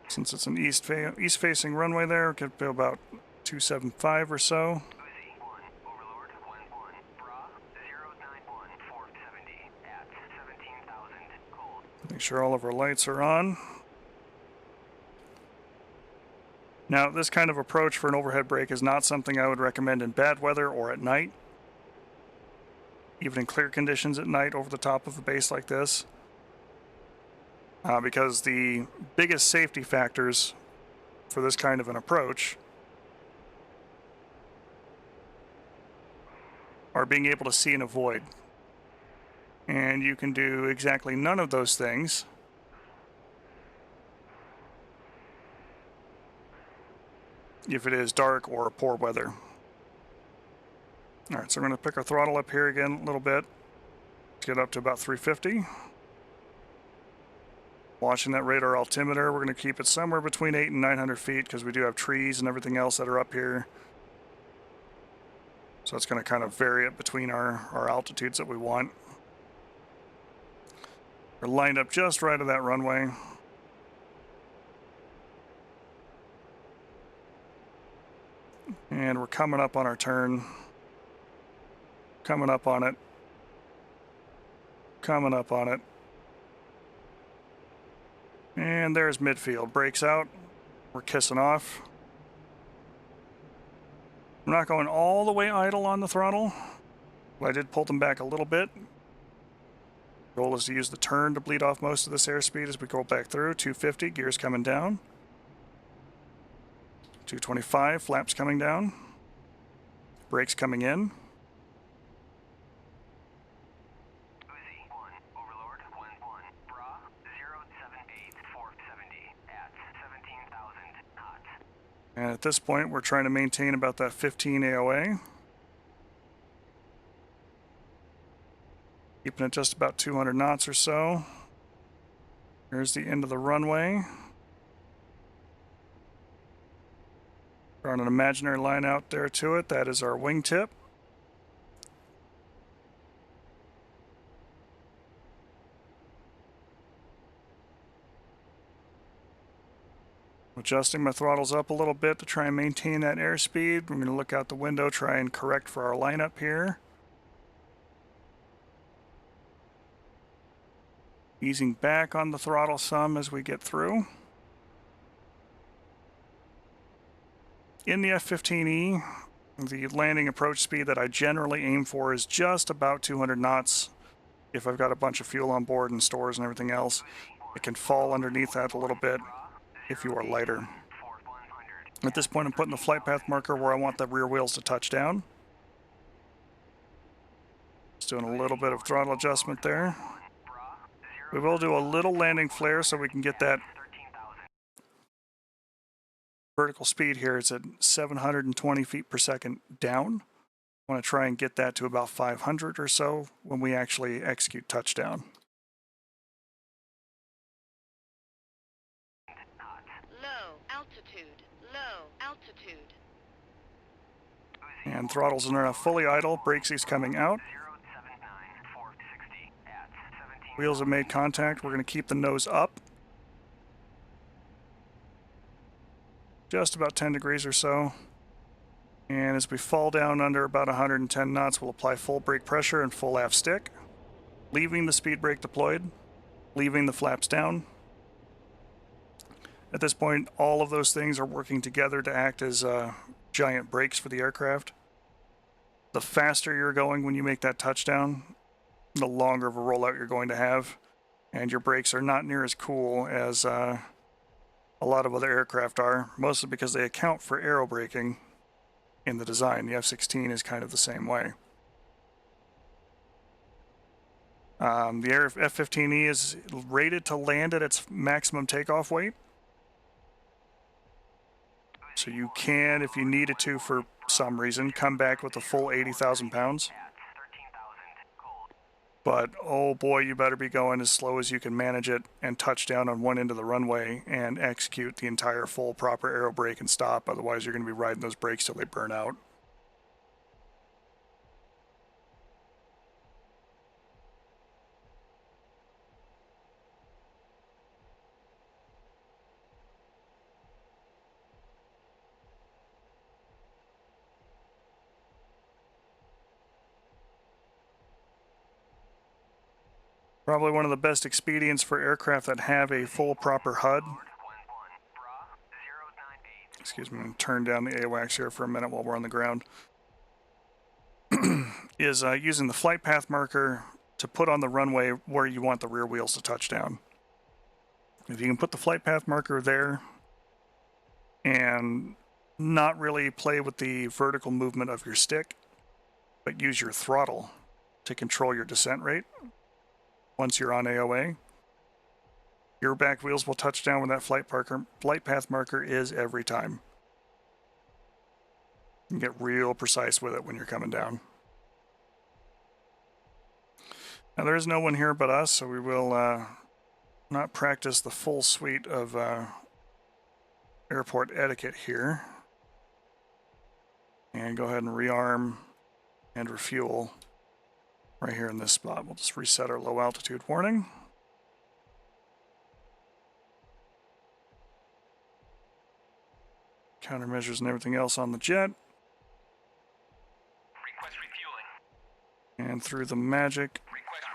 Since it's an east-facing runway there, it could be about 275 or so. Make sure all of our lights are on. Now, this kind of approach for an overhead brake is not something I would recommend in bad weather or at night. Even in clear conditions at night over the top of a base like this. Because the biggest safety factors for this kind of an approach are being able to see and avoid. And you can do exactly none of those things if it is dark or poor weather. All right, so we're going to pick our throttle up here again a little bit. Let's get up to about 350. Watching that radar altimeter, we're going to keep it somewhere between 800 and 900 feet because we do have trees and everything else that are up here. So it's going to kind of vary it between our altitudes that we want. We're lined up just right of that runway. And we're coming up on our turn. Coming up on it. Coming up on it. And there's midfield. Brakes out. We're kissing off. I'm not going all the way idle on the throttle, but I did pull them back a little bit. Goal is to use the turn to bleed off most of this airspeed as we go back through. 250, gears coming down. 225, flaps coming down. Brakes coming in. Uzi 1, Overlord 1-1, Bra 078 470 at 17,000 knots. And at this point, we're trying to maintain about that 15 AOA. Keeping it just about 200 knots or so. Here's the end of the runway. Drawing an imaginary line out there to it. That is our wingtip. Adjusting my throttles up a little bit to try and maintain that airspeed. We're going to look out the window, try and correct for our lineup here. Easing back on the throttle some as we get through. In the F-15E, the landing approach speed that I generally aim for is just about 200 knots. If I've got a bunch of fuel on board and stores and everything else, it can fall underneath that a little bit if you are lighter. At this point, I'm putting the flight path marker where I want the rear wheels to touch down. Just doing a little bit of throttle adjustment there. We will do a little landing flare so we can get that vertical speed here. It's at 720 feet per second down. I want to try and get that to about 500 or so when we actually execute touchdown. Low altitude. Low altitude. And throttles are now fully idle. Brakes is coming out. Wheels have made contact. We're going to keep the nose up. Just about 10 degrees or so. And as we fall down under about 110 knots, we'll apply full brake pressure and full aft stick, leaving the speed brake deployed, leaving the flaps down. At this point, all of those things are working together to act as giant brakes for the aircraft. The faster you're going when you make that touchdown, the longer of a rollout you're going to have, and your brakes are not near as cool as a lot of other aircraft are, mostly because they account for aero braking in the design. The F-16 is kind of the same way. The F-15E is rated to land at its maximum takeoff weight. So you can, if you needed to for some reason, come back with a full 80,000 pounds. But oh boy, you better be going as slow as you can manage it and touch down on one end of the runway and execute the entire full proper aero brake and stop. Otherwise, you're going to be riding those brakes till they burn out. Probably one of the best expedients for aircraft that have a full proper HUD. Excuse me, I'm going to turn down the AWACS here for a minute while we're on the ground. Is using the flight path marker to put on the runway where you want the rear wheels to touch down. If you can put the flight path marker there and not really play with the vertical movement of your stick, but use your throttle to control your descent rate, once you're on AOA. Your back wheels will touch down where that flight path marker is every time. You can get real precise with it when you're coming down. Now there is no one here but us, so we will not practice the full suite of airport etiquette here. And go ahead and rearm and refuel right here in this spot. We'll just reset our low altitude warning. Countermeasures and everything else on the jet. Request refueling. And through the magic Request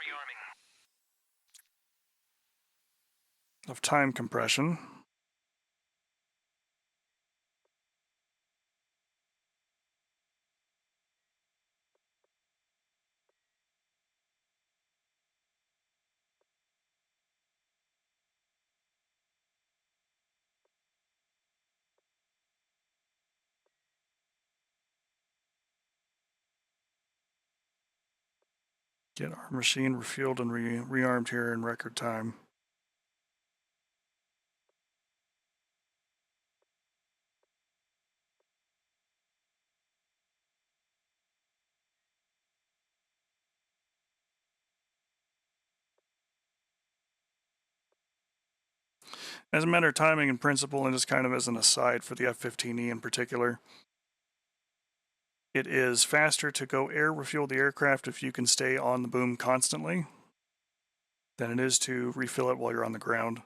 rearming. of time compression, get our machine refueled and rearmed here in record time. As a matter of timing and principle, and just kind of as an aside for the F-15E in particular, it is faster to go air refuel the aircraft if you can stay on the boom constantly than it is to refill it while you're on the ground.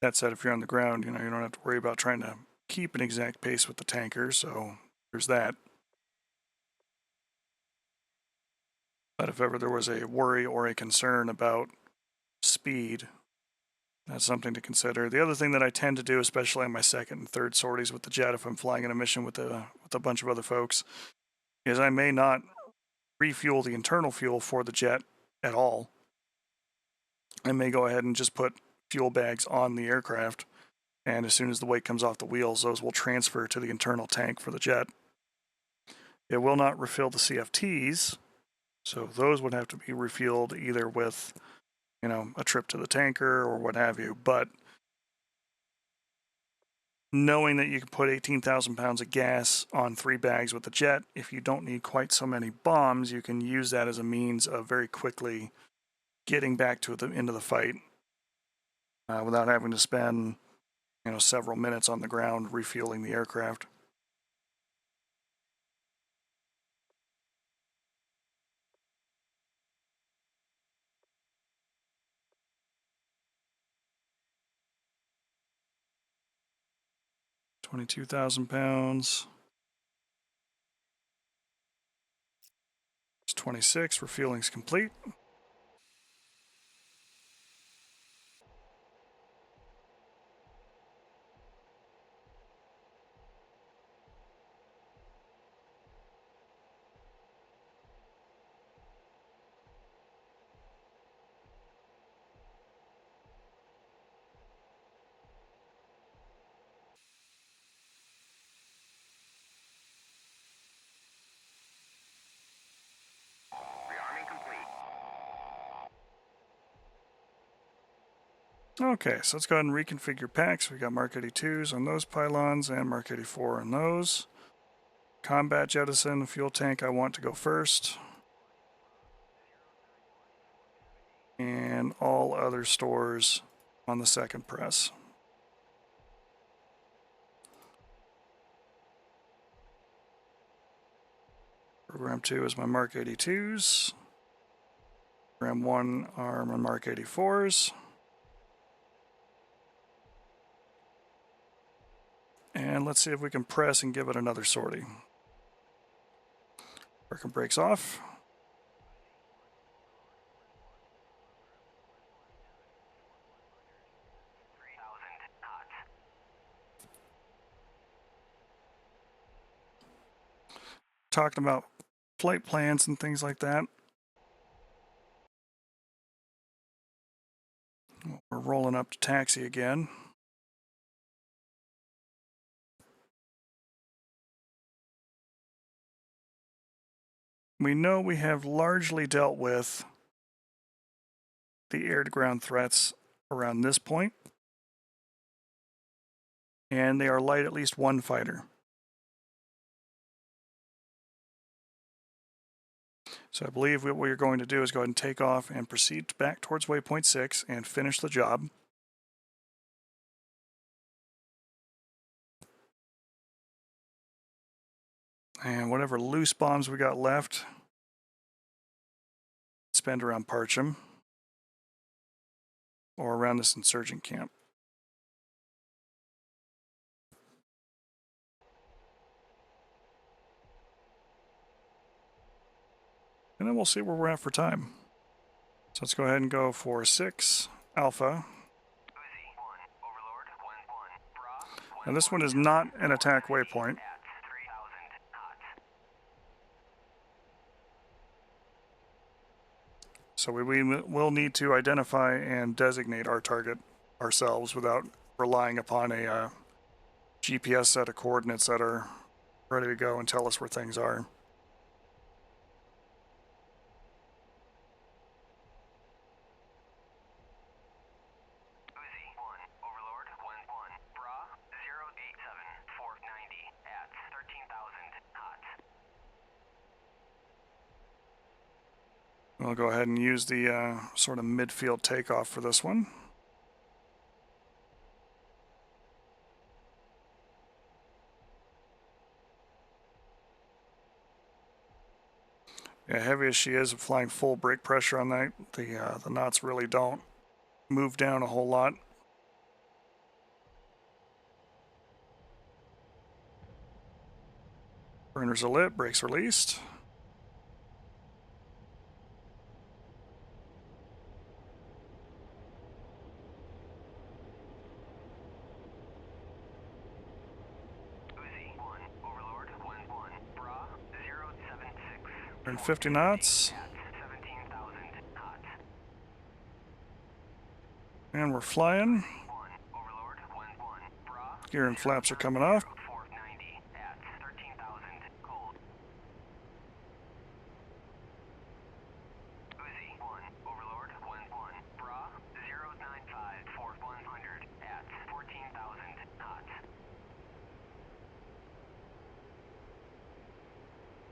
That said, if you're on the ground, you don't have to worry about trying to keep an exact pace with the tanker, so there's that. But if ever there was a worry or a concern about speed, that's something to consider. The other thing that I tend to do, especially on my second and third sorties with the jet, if I'm flying in a mission with a bunch of other folks, is I may not refuel the internal fuel for the jet at all. I may go ahead and just put fuel bags on the aircraft, and as soon as the weight comes off the wheels, those will transfer to the internal tank for the jet. It will not refill the CFTs, so those would have to be refueled either with, a trip to the tanker or what have you. But knowing that you can put 18,000 pounds of gas on 3 bags with the jet, if you don't need quite so many bombs, you can use that as a means of very quickly getting back to into the fight without having to spend, several minutes on the ground refueling the aircraft. £22,000. It's 26. Refueling's complete. Rearming complete. Okay, so let's go ahead and reconfigure packs. We got Mark 82s on those pylons and Mark 84 on those. Combat jettison, fuel tank I want to go first. And all other stores on the second press. Program 2 is my Mark 82s. Program 1 are my Mark 84s. And let's see if we can press and give it another sortie. Working brakes off. Talking about flight plans and things like that. We're rolling up to taxi again. We know we have largely dealt with the air-to-ground threats around this point, and they are light at least one fighter. So I believe what we're going to do is go ahead and take off and proceed back towards waypoint 6 and finish the job. And whatever loose bombs we got left, spend around Parcham or around this insurgent camp. And then we'll see where we're at for time. So let's go ahead and go for 6 Alpha. And this one is not an attack waypoint. So we will need to identify and designate our target ourselves without relying upon a GPS set of coordinates that are ready to go and tell us where things are. We'll go ahead and use the sort of midfield takeoff for this one. Yeah, heavy as she is, flying full brake pressure on that, the knots really don't move down a whole lot. Burners are lit, brakes released. We're in 50 knots. And we're flying. Gear and flaps are coming off.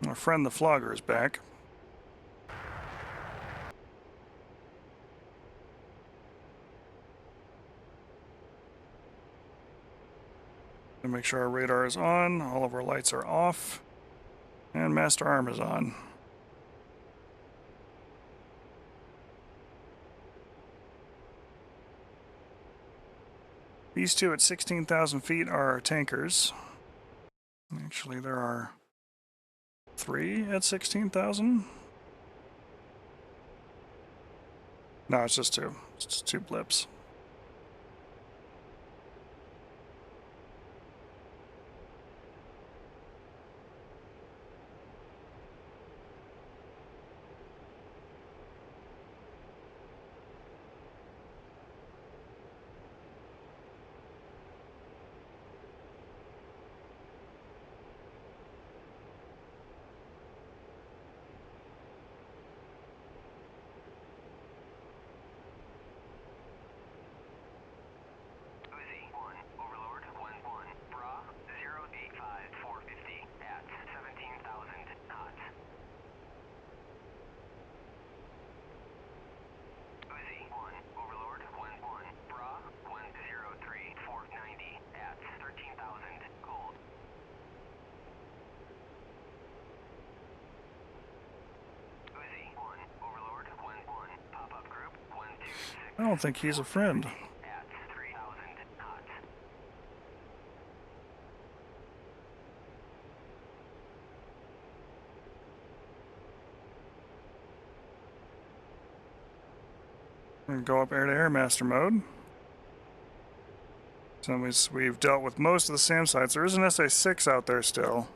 Our friend the flogger is back. And make sure our radar is on, all of our lights are off, and master arm is on. These two at 16,000 feet are our tankers. Actually, there are 3 at 16,000. No, it's just 2. It's just 2 blips. I don't think he's a friend. We're going to go up air-to-air master mode. So we've dealt with most of the SAM sites. There is an SA-6 out there still.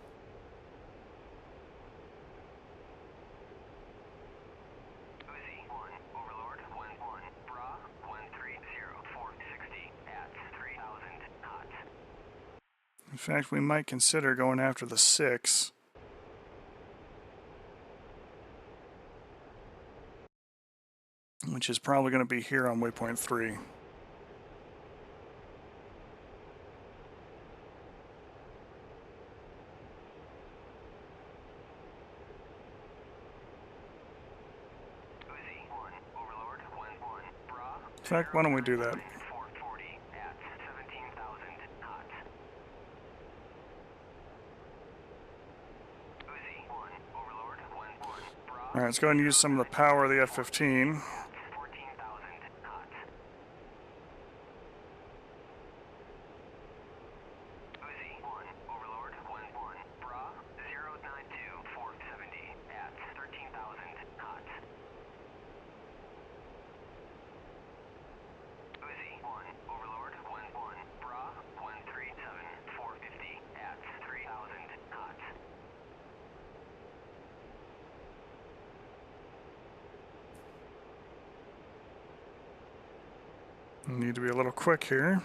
In fact, we might consider going after the 6. which is probably going to be here on waypoint 3. Uzi 1, Overlord 1-1, Bra. In fact, why don't we do that? 440 at 17,000 knots. Uzi 1, Overlord 1-1, Bra. All right, let's go ahead and use some of the power of the F-15. At 14,000 knots. Uzi 1, Overlord 1-1, Bra. 092 470 at 13,000 knots. Uzi 1, Overlord 1-1, Bra. 137 450 at 3,000 knots. Need to be a little quick here.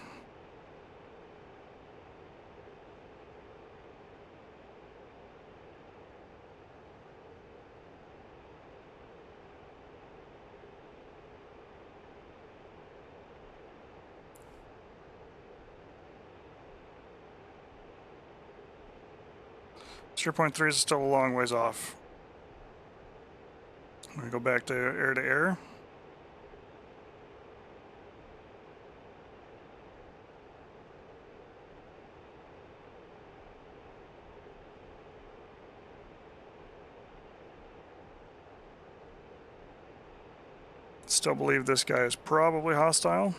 Zero point 0.3 is still a long ways off. I'm going to go back to air. Still believe this guy is probably hostile.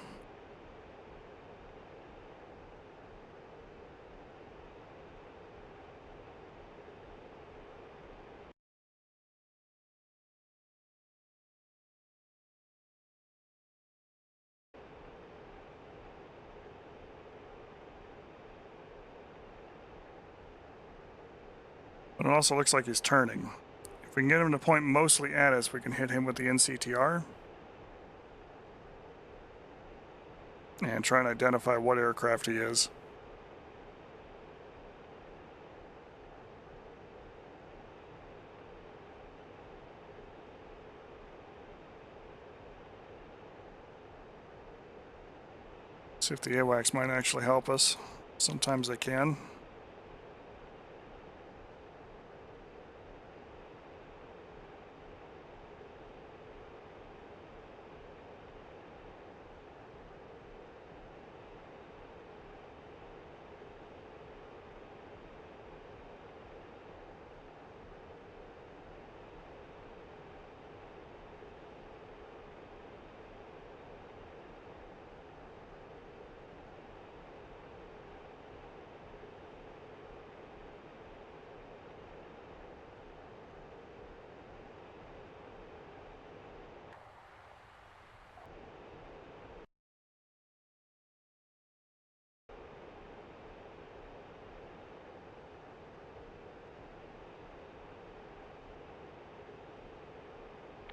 But it also looks like he's turning. If we can get him to point mostly at us, we can hit him with the NCTR. And try and identify what aircraft he is. See if the AWACS might actually help us. Sometimes they can.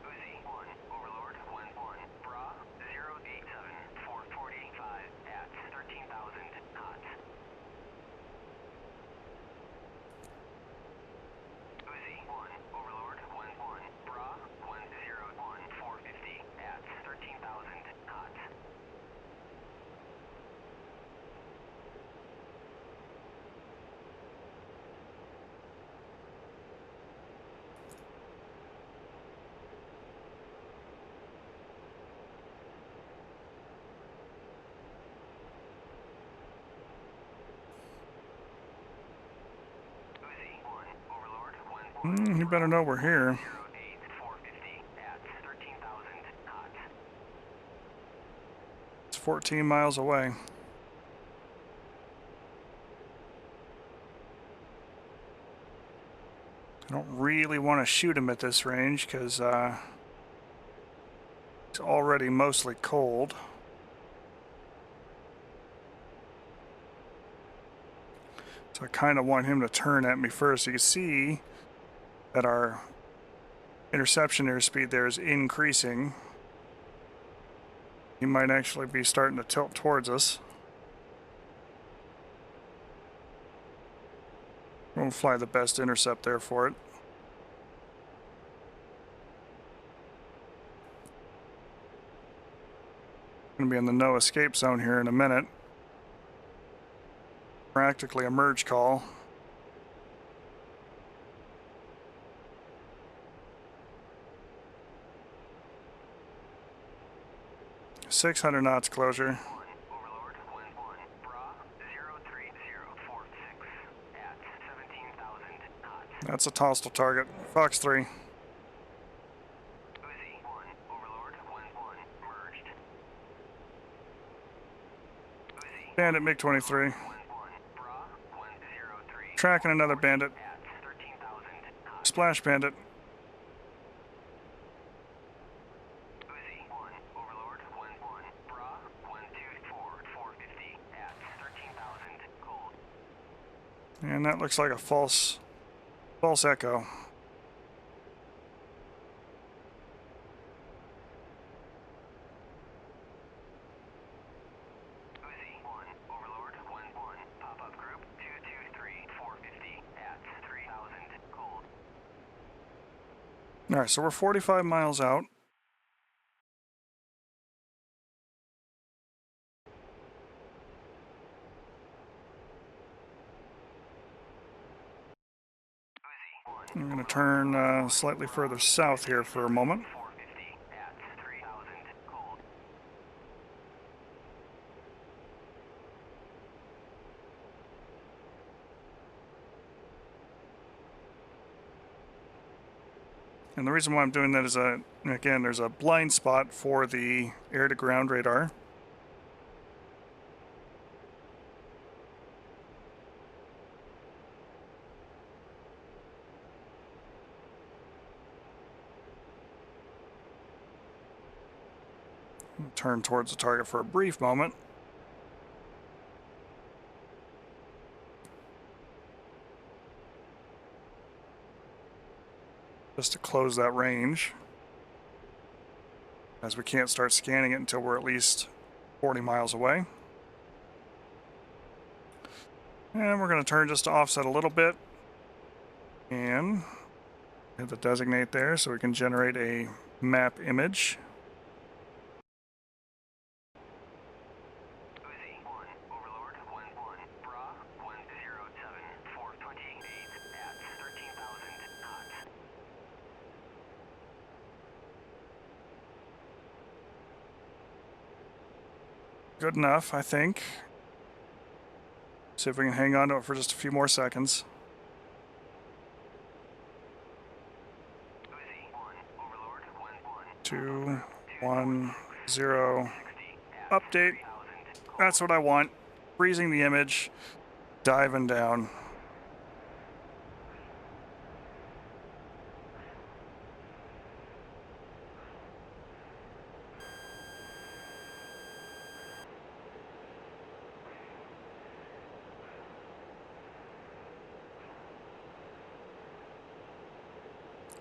Uzi 1, Overlord 1-1, Bra. 087 445 at 13,000 knots. Uzi 1, Overlord 1-1, Bra. 101 450 at 13,000 knots. Uzi 1, Overlord 1-1, You better know we're here. 08 450 at 13,000 knots. It's 14 miles away. I don't really want to shoot him at this range because he's already mostly cold. So I kind of want him to turn at me first. You can see that our interception airspeed there is increasing. He might actually be starting to tilt towards us. We'll fly the best intercept there for it. Gonna be in the no escape zone here in a minute. Practically a merge call. .600 knots closure. Overlord, wind 1, bra, 03046 at 17,000 knots. That's a hostile target. Fox 3. Uzi 1, Overlord, wind 1, merged. Uzi, Bandit MiG-23. wind 1, bra, wind 03. Tracking another bandit. At 13,000 knots. Splash bandit. Uzi 1, Overlord, wind 1, bra, wind 450 at 13,000 cold. And that looks like a false echo. Uzi 1, Overlord, wind 1, pop-up group 223 450 at 3,000 cold. Alright, so we're 45 miles out. Uzi 1, I'm going to turn slightly further south here for a moment. 450 at 3,000 cold. And the reason why I'm doing that is, again, there's a blind spot for the air-to-ground radar. Turn towards the target for a brief moment. Just to close that range, as we can't start scanning it until we're at least 40 miles away. And we're going to turn just to offset a little bit and hit the designate there so we can generate a map image. Uzi 1, Overlord, wind 1, bra, wind 07 428 at 13,000 knots. Good enough, I think. See if we can hang on to it for just a few more seconds. Uzi 1, Overlord, wind 1, 2, 1, 0. 60 at Update. 3,000 cold. That's what I want. Freezing the image, diving down.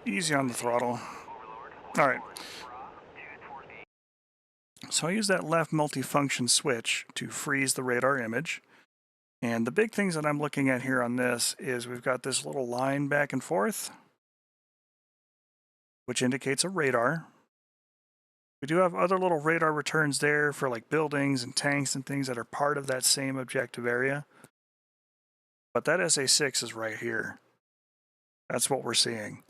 Easy on the throttle. All right. So I use that left multifunction switch to freeze the radar image. And the big things that I'm looking at here on this is we've got this little line back and forth, which indicates a radar. We do have other little radar returns there for like buildings and tanks and things that are part of that same objective area. But that SA6 is right here. That's what we're seeing.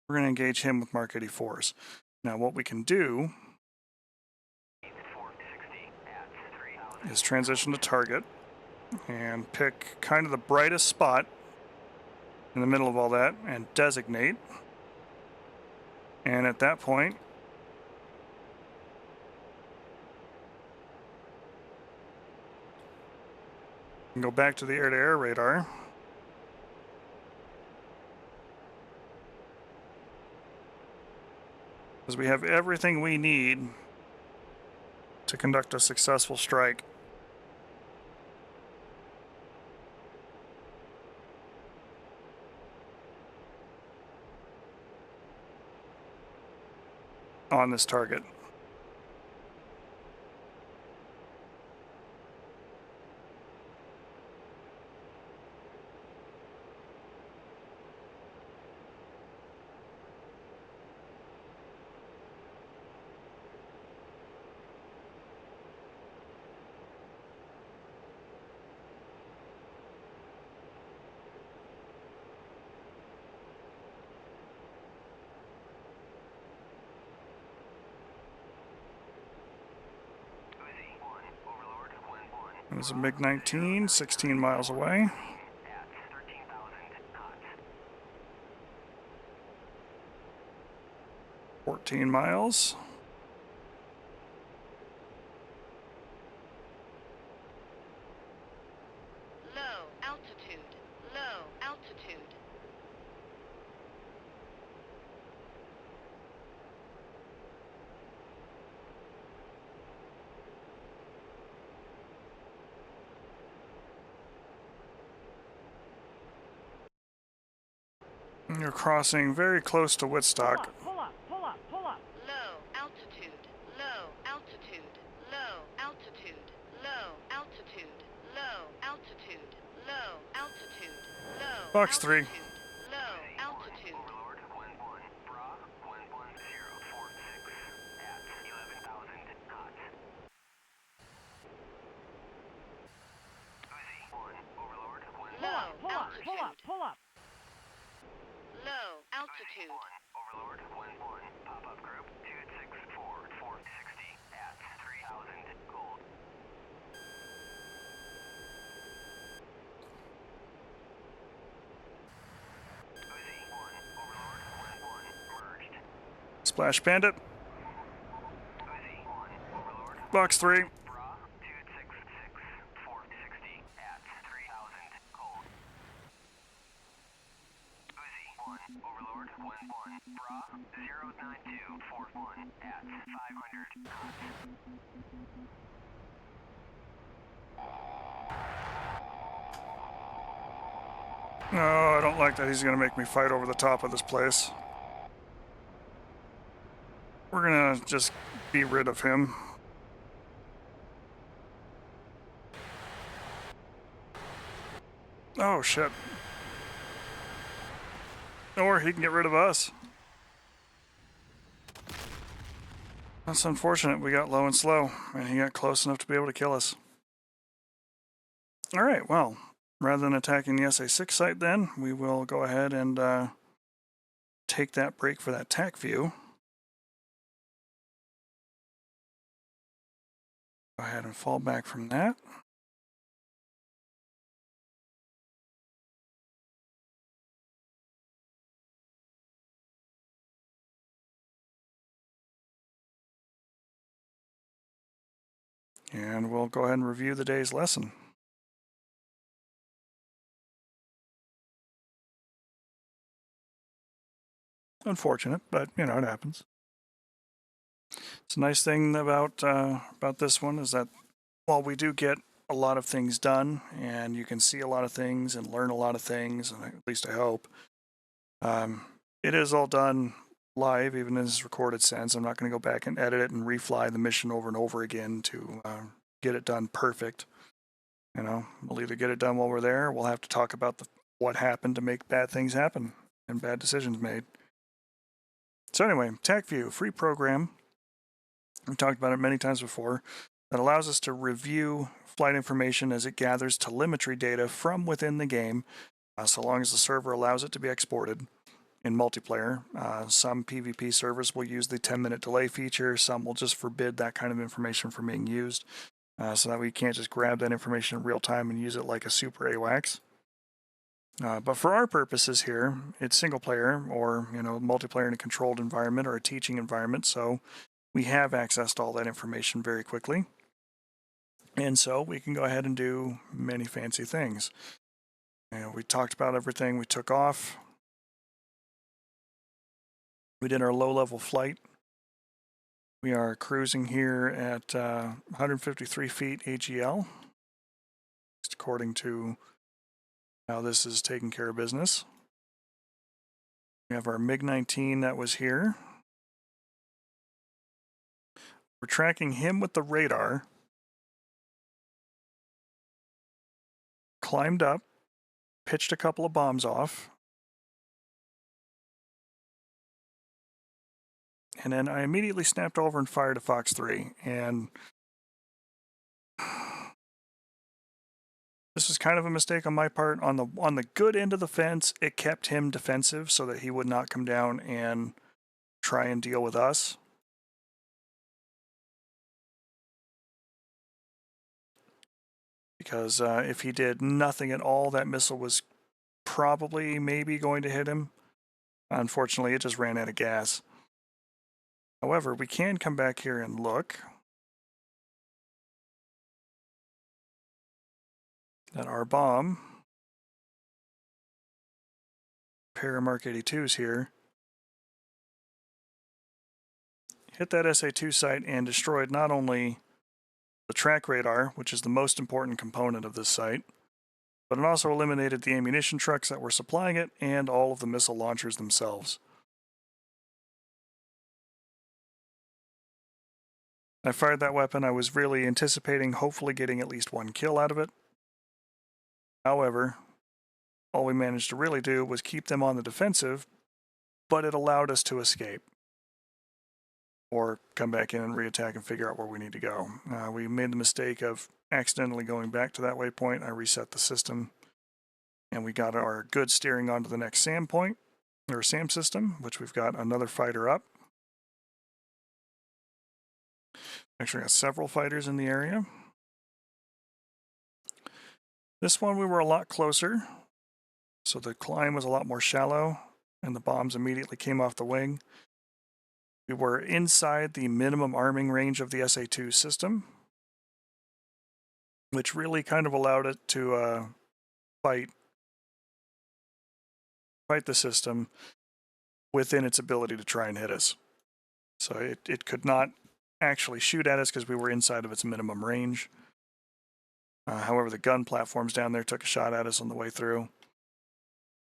We're going to engage him with Mark 84s. Now what we can do is transition to target and pick kind of the brightest spot in the middle of all that and designate. And at that point, we can go back to the air-to-air radar. Because we have everything we need to conduct a successful strike. On this target. There's a MiG-19, 16 miles away. At 13,000 knots. 14 miles. Low altitude. Low altitude. You're crossing very close to Woodstock. Pull up, pull up, pull up. Low altitude. Low altitude. Low altitude. Low altitude. Low altitude. Low altitude. Low Fox 3. altitude. Low altitude. Overlord 1-1. Bra 11046 at 11,000 knots. Uzi 1. Overlord 1. Low Pull up, pull up, altitude. pull up. Low altitude. 1. Overlord 1-1. Pop-up group 264-460 at 3,000 gold. Uzi 1. Overlord 1-1. Merged. Splash Bandit. Uzi 1. Overlord Fox 3. Bra 266-460 at 3,000 gold. Uzi 1. Overlord 1-1. Bra 09241 at 500 knots. No, I don't like that he's going to make me fight over the top of this place. We're going to just be rid of him. Oh, shit. Or he can get rid of us. That's unfortunate. We got low and slow, and he got close enough to be able to kill us. All right, well, rather than attacking the SA-6 site then, we will go ahead and take that break for that TAC view. Go ahead and fall back from that. And we'll go ahead and review the day's lesson. Unfortunate, but you know, it happens. It's a nice thing about this one is that while we do get a lot of things done, and you can see a lot of things and learn a lot of things, and at least I hope, it is all done live, even in its recorded sense. I'm not going to go back and edit it and refly the mission over and over again to get it done perfect. You know, we'll either get it done while we're there, or we'll have to talk about what happened to make bad things happen and bad decisions made. So anyway, TAC View, free program. We've talked about it many times before. That allows us to review flight information as it gathers telemetry data from within the game, so long as the server allows it to be exported in multiplayer. Some PvP servers will use the 10-minute delay feature. Some will just forbid that kind of information from being used, so that we can't just grab that information in real time and use it like a super AWACS. But for our purposes here, it's single player or multiplayer in a controlled environment or a teaching environment, so we have access to all that information very quickly. And so we can go ahead and do many fancy things. We talked about everything we took off. We did our low-level flight. We are cruising here at 153 feet AGL, just according to how this is taking care of business. We have our MiG-19 that was here. We're tracking him with the radar. Climbed up, pitched a couple of bombs off. And then I immediately snapped over and fired a Fox 3. And this was kind of a mistake on my part. On the good end of the fence, it kept him defensive so that he would not come down and try and deal with us. because if he did nothing at all, that missile was probably maybe going to hit him. Unfortunately, it just ran out of gas. However, we can come back here and look at our bomb. Paramark 82s here. Hit that SA2 site and destroyed not only the track radar, which is the most important component of this site, but it also eliminated the ammunition trucks that were supplying it and all of the missile launchers themselves. I fired that weapon. I was really anticipating hopefully getting at least one kill out of it. However, all we managed to really do was keep them on the defensive, but it allowed us to escape. Or come back in and reattack and figure out where we need to go. We made the mistake of accidentally going back to that waypoint. I reset the system, and we got our good steering onto the next SAM point, or SAM system, which we've got another fighter up. Actually got several fighters in the area. This one we were a lot closer, so the climb was a lot more shallow, and the bombs immediately came off the wing. We were inside the minimum arming range of the SA2 system, which really kind of allowed it to fight the system within its ability to try and hit us. So it could not actually shoot at us because we were inside of its minimum range. However, the gun platforms down there took a shot at us on the way through.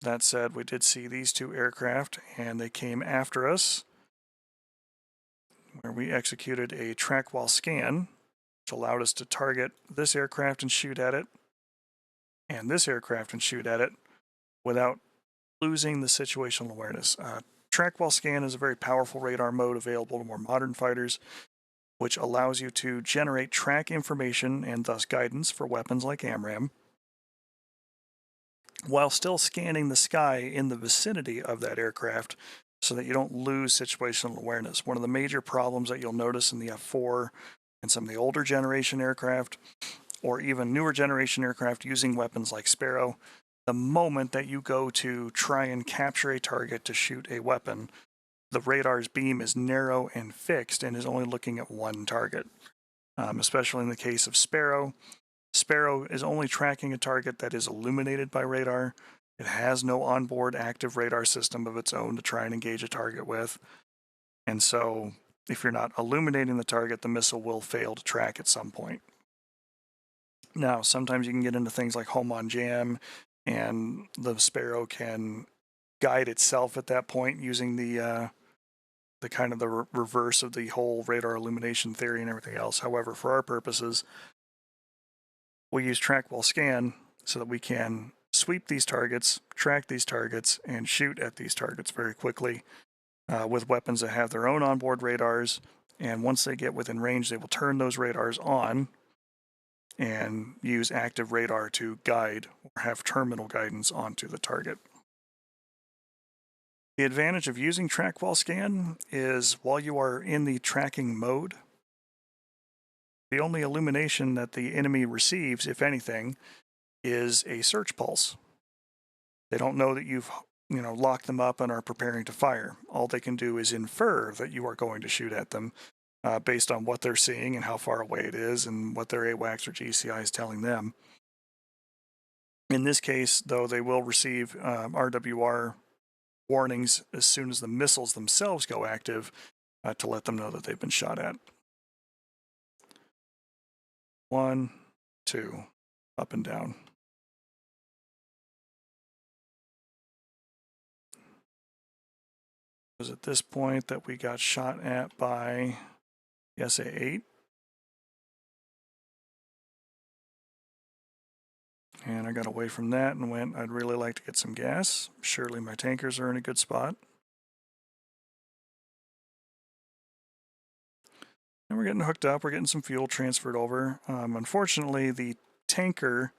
That said, we did see these two aircraft, and they came after us, where we executed a track wall scan, which allowed us to target this aircraft and shoot at it, and this aircraft and shoot at it, without losing the situational awareness. Track wall scan is a very powerful radar mode available to more modern fighters, which allows you to generate track information and thus guidance for weapons like AMRAAM, while still scanning the sky in the vicinity of that aircraft so that you don't lose situational awareness. One of the major problems that you'll notice in the F4 and some of the older generation aircraft, or even newer generation aircraft using weapons like Sparrow, the moment that you go to try and capture a target to shoot a weapon, the radar's beam is narrow and fixed and is only looking at one target. Especially in the case of Sparrow. Sparrow is only tracking a target that is illuminated by radar. It has no onboard active radar system of its own to try and engage a target with. And so, if you're not illuminating the target, the missile will fail to track at some point. Now, sometimes you can get into things like home on jam, and the Sparrow can guide itself at that point using the kind of the reverse of the whole radar illumination theory and everything else. However, for our purposes, we use track wall scan so that we can sweep these targets, track these targets, and shoot at these targets very quickly with weapons that have their own onboard radars. And once they get within range, they will turn those radars on and use active radar to guide or have terminal guidance onto the target. The advantage of using track wall scan is while you are in the tracking mode, the only illumination that the enemy receives, if anything, is a search pulse. They don't know that you've locked them up and are preparing to fire. All they can do is infer that you are going to shoot at them based on what they're seeing and how far away it is and what their AWACS or GCI is telling them. In this case, though, they will receive RWR warnings as soon as the missiles themselves go active to let them know that they've been shot at. 1, 2, up and down. It was at this point that we got shot at by the SA-8. And I got away from that and went, I'd really like to get some gas. Surely my tankers are in a good spot. And we're getting hooked up. We're getting some fuel transferred over. Unfortunately, the tanker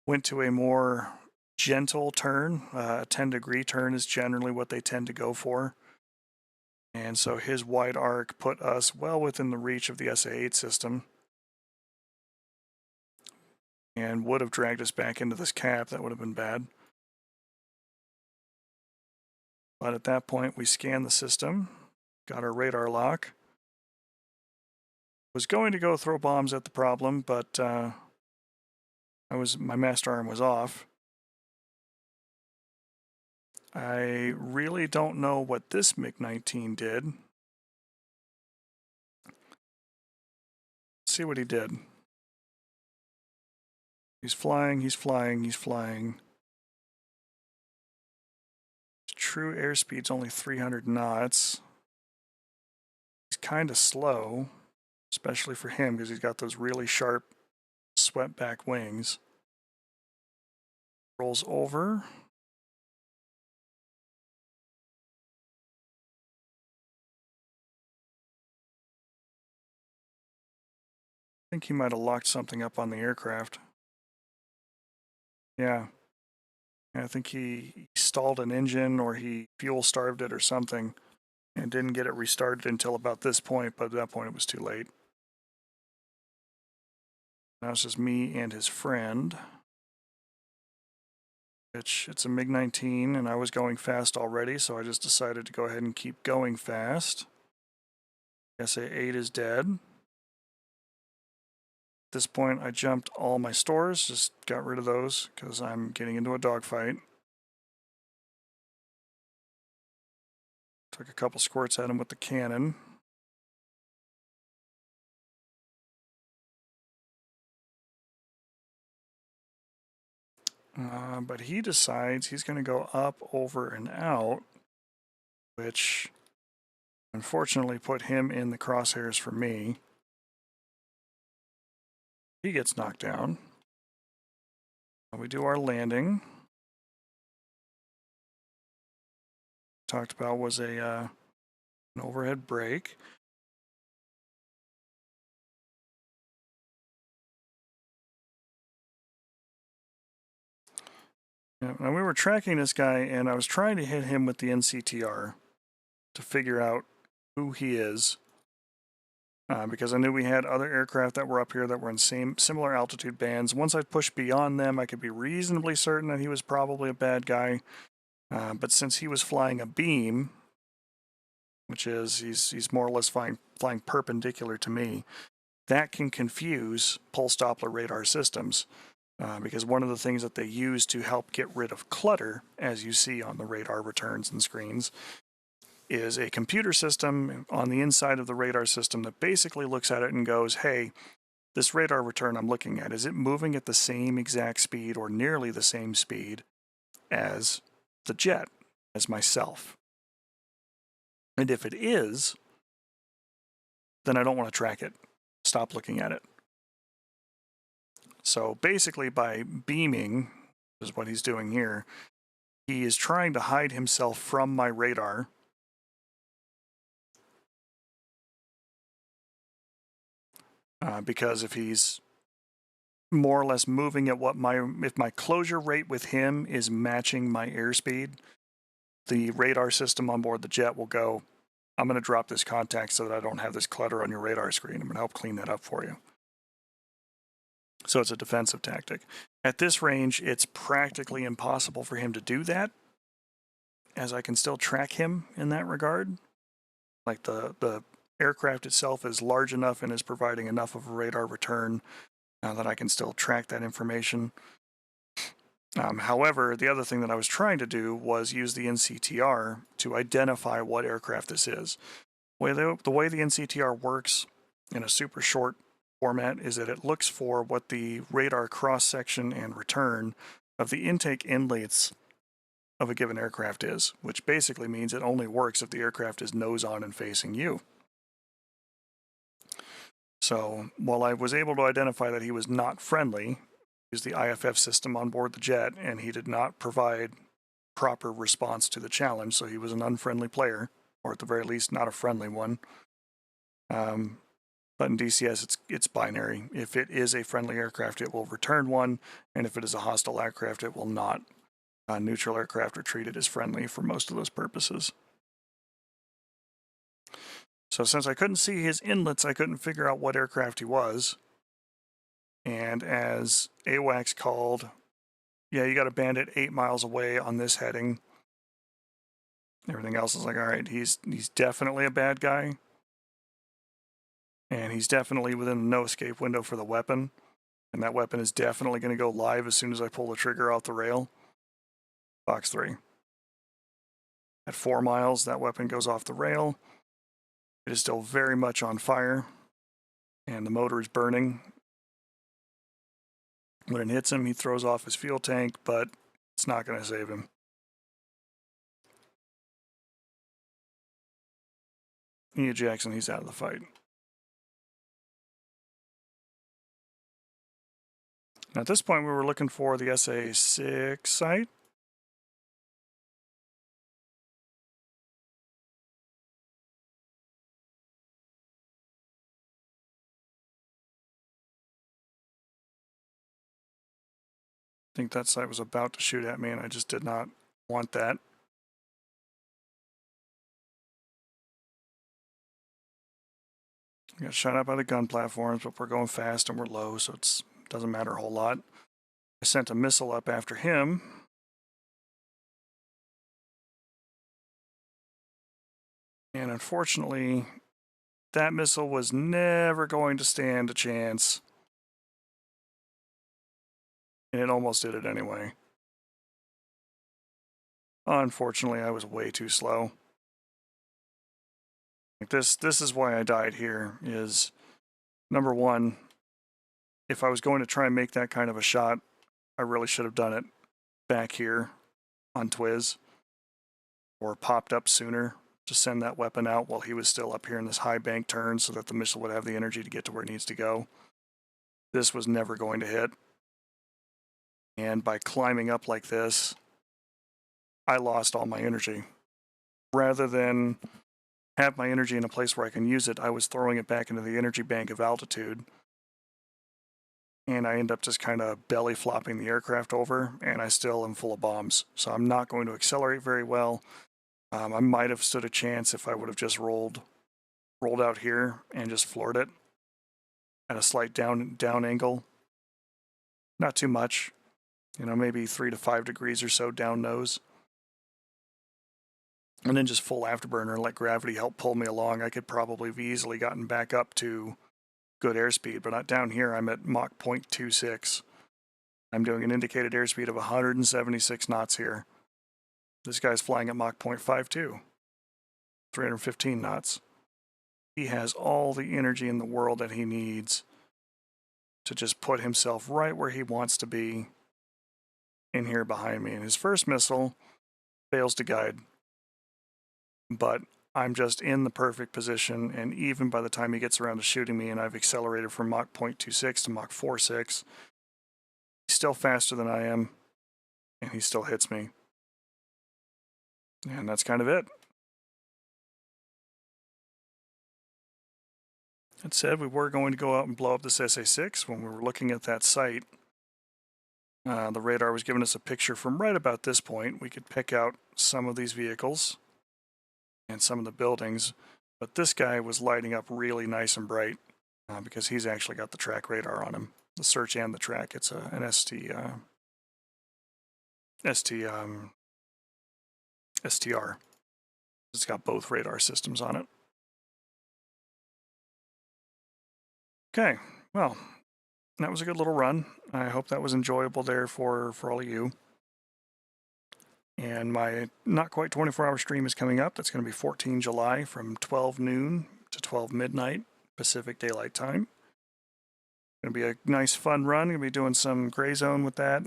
went to a more gentle turn. A 10-degree turn is generally what they tend to go for. And so his wide arc put us well within the reach of the SA-8 system. and would have dragged us back into this cap. That would have been bad. But at that point, we scanned the system, got our radar lock. Was going to go throw bombs at the problem, but my master arm was off. I really don't know what this MiG-19 did. Let's see what he did. He's flying, he's flying, he's flying. His true airspeed's only 300 knots. He's kind of slow, especially for him because he's got those really sharp swept back wings. Rolls over. I think he might have locked something up on the aircraft. Yeah. I think he stalled an engine or he fuel starved it or something and didn't get it restarted until about this point, but at that point it was too late. Now it's just me and his friend. It's a MiG-19 and I was going fast already, so I just decided to go ahead and keep going fast. SA-8 is dead. At this point I jumped all my stores, just got rid of those because I'm getting into a dogfight. Took a couple squirts at him with the cannon. But he decides he's going to go up, over, and out, which unfortunately put him in the crosshairs for me. He gets knocked down. We do our landing. Talked about was an overhead brake. Now we were tracking this guy, and I was trying to hit him with the NCTR to figure out who he is, because I knew we had other aircraft that were up here that were in similar altitude bands. Once I pushed beyond them, I could be reasonably certain that he was probably a bad guy. But since he was flying a beam, which is he's more or less flying perpendicular to me, that can confuse pulse Doppler radar systems. Because one of the things that they use to help get rid of clutter, as you see on the radar returns and screens, is a computer system on the inside of the radar system that basically looks at it and goes, hey, this radar return I'm looking at, is it moving at the same exact speed or nearly the same speed as the jet, as myself? And if it is, then I don't want to track it. Stop looking at it. So basically by beaming, which is what he's doing here, he is trying to hide himself from my radar. Because if he's more or less moving at if my closure rate with him is matching my airspeed, the radar system on board the jet will go, I'm going to drop this contact so that I don't have this clutter on your radar screen. I'm going to help clean that up for you. So it's a defensive tactic. At this range, it's practically impossible for him to do that, as I can still track him in that regard. Like the aircraft itself is large enough and is providing enough of a radar return that I can still track that information. However, the other thing that I was trying to do was use the NCTR to identify what aircraft this is. The way the NCTR works in a super short format is that it looks for what the radar cross-section and return of the intake inlets of a given aircraft is, which basically means it only works if the aircraft is nose on and facing you. So while I was able to identify that he was not friendly, used the IFF system on board the jet, and he did not provide proper response to the challenge, so he was an unfriendly player, or at the very least not a friendly one. But in DCS, it's binary. If it is a friendly aircraft, it will return one, and if it is a hostile aircraft, it will not. Neutral aircraft are treated as friendly for most of those purposes. So since I couldn't see his inlets, I couldn't figure out what aircraft he was. And as AWACS called, yeah, you got a bandit 8 miles away on this heading. Everything else is like, all right, he's definitely a bad guy. And he's definitely within the no escape window for the weapon. And that weapon is definitely going to go live as soon as I pull the trigger off the rail. Box 3. At 4 miles, that weapon goes off the rail. It is still very much on fire. And the motor is burning. When it hits him, he throws off his fuel tank, but it's not going to save him. Ian Jackson, he's out of the fight. Now, at this point, we were looking for the SA-6 site. I think that site was about to shoot at me, and I just did not want that. We got shot out by the gun platforms, but we're going fast and we're low, so it doesn't matter a whole lot. I sent a missile up after him. And unfortunately, that missile was never going to stand a chance. And it almost did it anyway. Unfortunately, I was way too slow. Like this is why I died here, is number one, if I was going to try and make that kind of a shot, I really should have done it back here on Twiz, or popped up sooner to send that weapon out while he was still up here in this high bank turn so that the missile would have the energy to get to where it needs to go. This was never going to hit. And by climbing up like this, I lost all my energy. Rather than have my energy in a place where I can use it, I was throwing it back into the energy bank of altitude. And I end up just kind of belly flopping the aircraft over, and I still am full of bombs. So I'm not going to accelerate very well. I might have stood a chance if I would have just rolled out here and just floored it at a slight down angle. Not too much, maybe 3 to 5 degrees or so down nose. And then just full afterburner and let gravity help pull me along. I could probably have easily gotten back up to good airspeed, but not down here. I'm at Mach 0.26. I'm doing an indicated airspeed of 176 knots here. This guy's flying at Mach 0.52, 315 knots. He has all the energy in the world that he needs to just put himself right where he wants to be in here behind me. And his first missile fails to guide, but I'm just in the perfect position, and even by the time he gets around to shooting me and I've accelerated from Mach 0.26 to Mach 4.6, he's still faster than I am, and he still hits me. And that's kind of it. That said, we were going to go out and blow up this SA-6 when we were looking at that site. The radar was giving us a picture from right about this point. We could pick out some of these vehicles and some of the buildings, but this guy was lighting up really nice and bright because he's actually got the track radar on him, the search and the track. It's an STR. It's got both radar systems on it. Okay, well, that was a good little run. I hope that was enjoyable there for all of you. And my not quite 24-hour stream is coming up. That's going to be 14 July from 12 noon to 12 midnight Pacific Daylight Time. Going to be a nice fun run. Going to be doing some gray zone with that.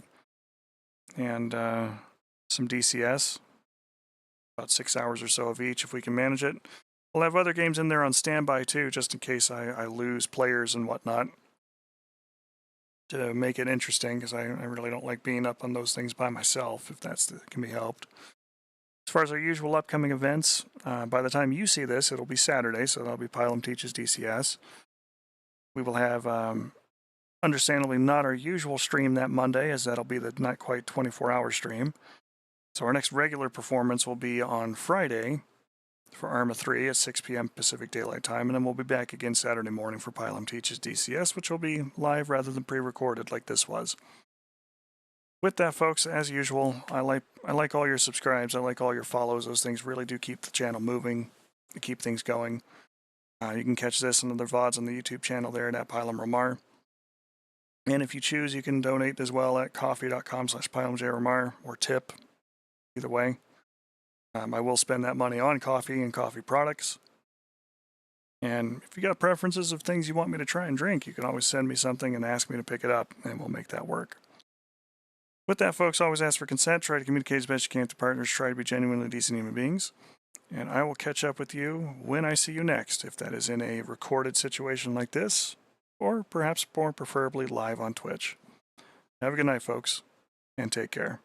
And some DCS. About 6 hours or so of each if we can manage it. We'll have other games in there on standby too, just in case I lose players and whatnot, to make it interesting, because I really don't like being up on those things by myself, if can be helped. As far as our usual upcoming events, by the time you see this, it'll be Saturday, so that'll be Pilum Teaches DCS. We will have, understandably, not our usual stream that Monday, as that'll be the not quite 24-hour stream. So our next regular performance will be on Friday, for ARMA 3 at 6 p.m. Pacific Daylight Time, and then we'll be back again Saturday morning for Pilum Teaches DCS, which will be live rather than pre-recorded like this was. With that, folks, as usual, I like all your subscribes, I like all your follows. Those things really do keep the channel moving, keep things going. You can catch this and other VODs on the YouTube channel there at Pilum Ramar. And if you choose, you can donate as well at coffee.com/PilumJRamar or tip, either way. I will spend that money on coffee and coffee products. And if you got preferences of things you want me to try and drink, you can always send me something and ask me to pick it up, and we'll make that work. With that, folks, always ask for consent. Try to communicate as best you can with the partners. Try to be genuinely decent human beings. And I will catch up with you when I see you next, if that is in a recorded situation like this, or perhaps more preferably live on Twitch. Have a good night, folks, and take care.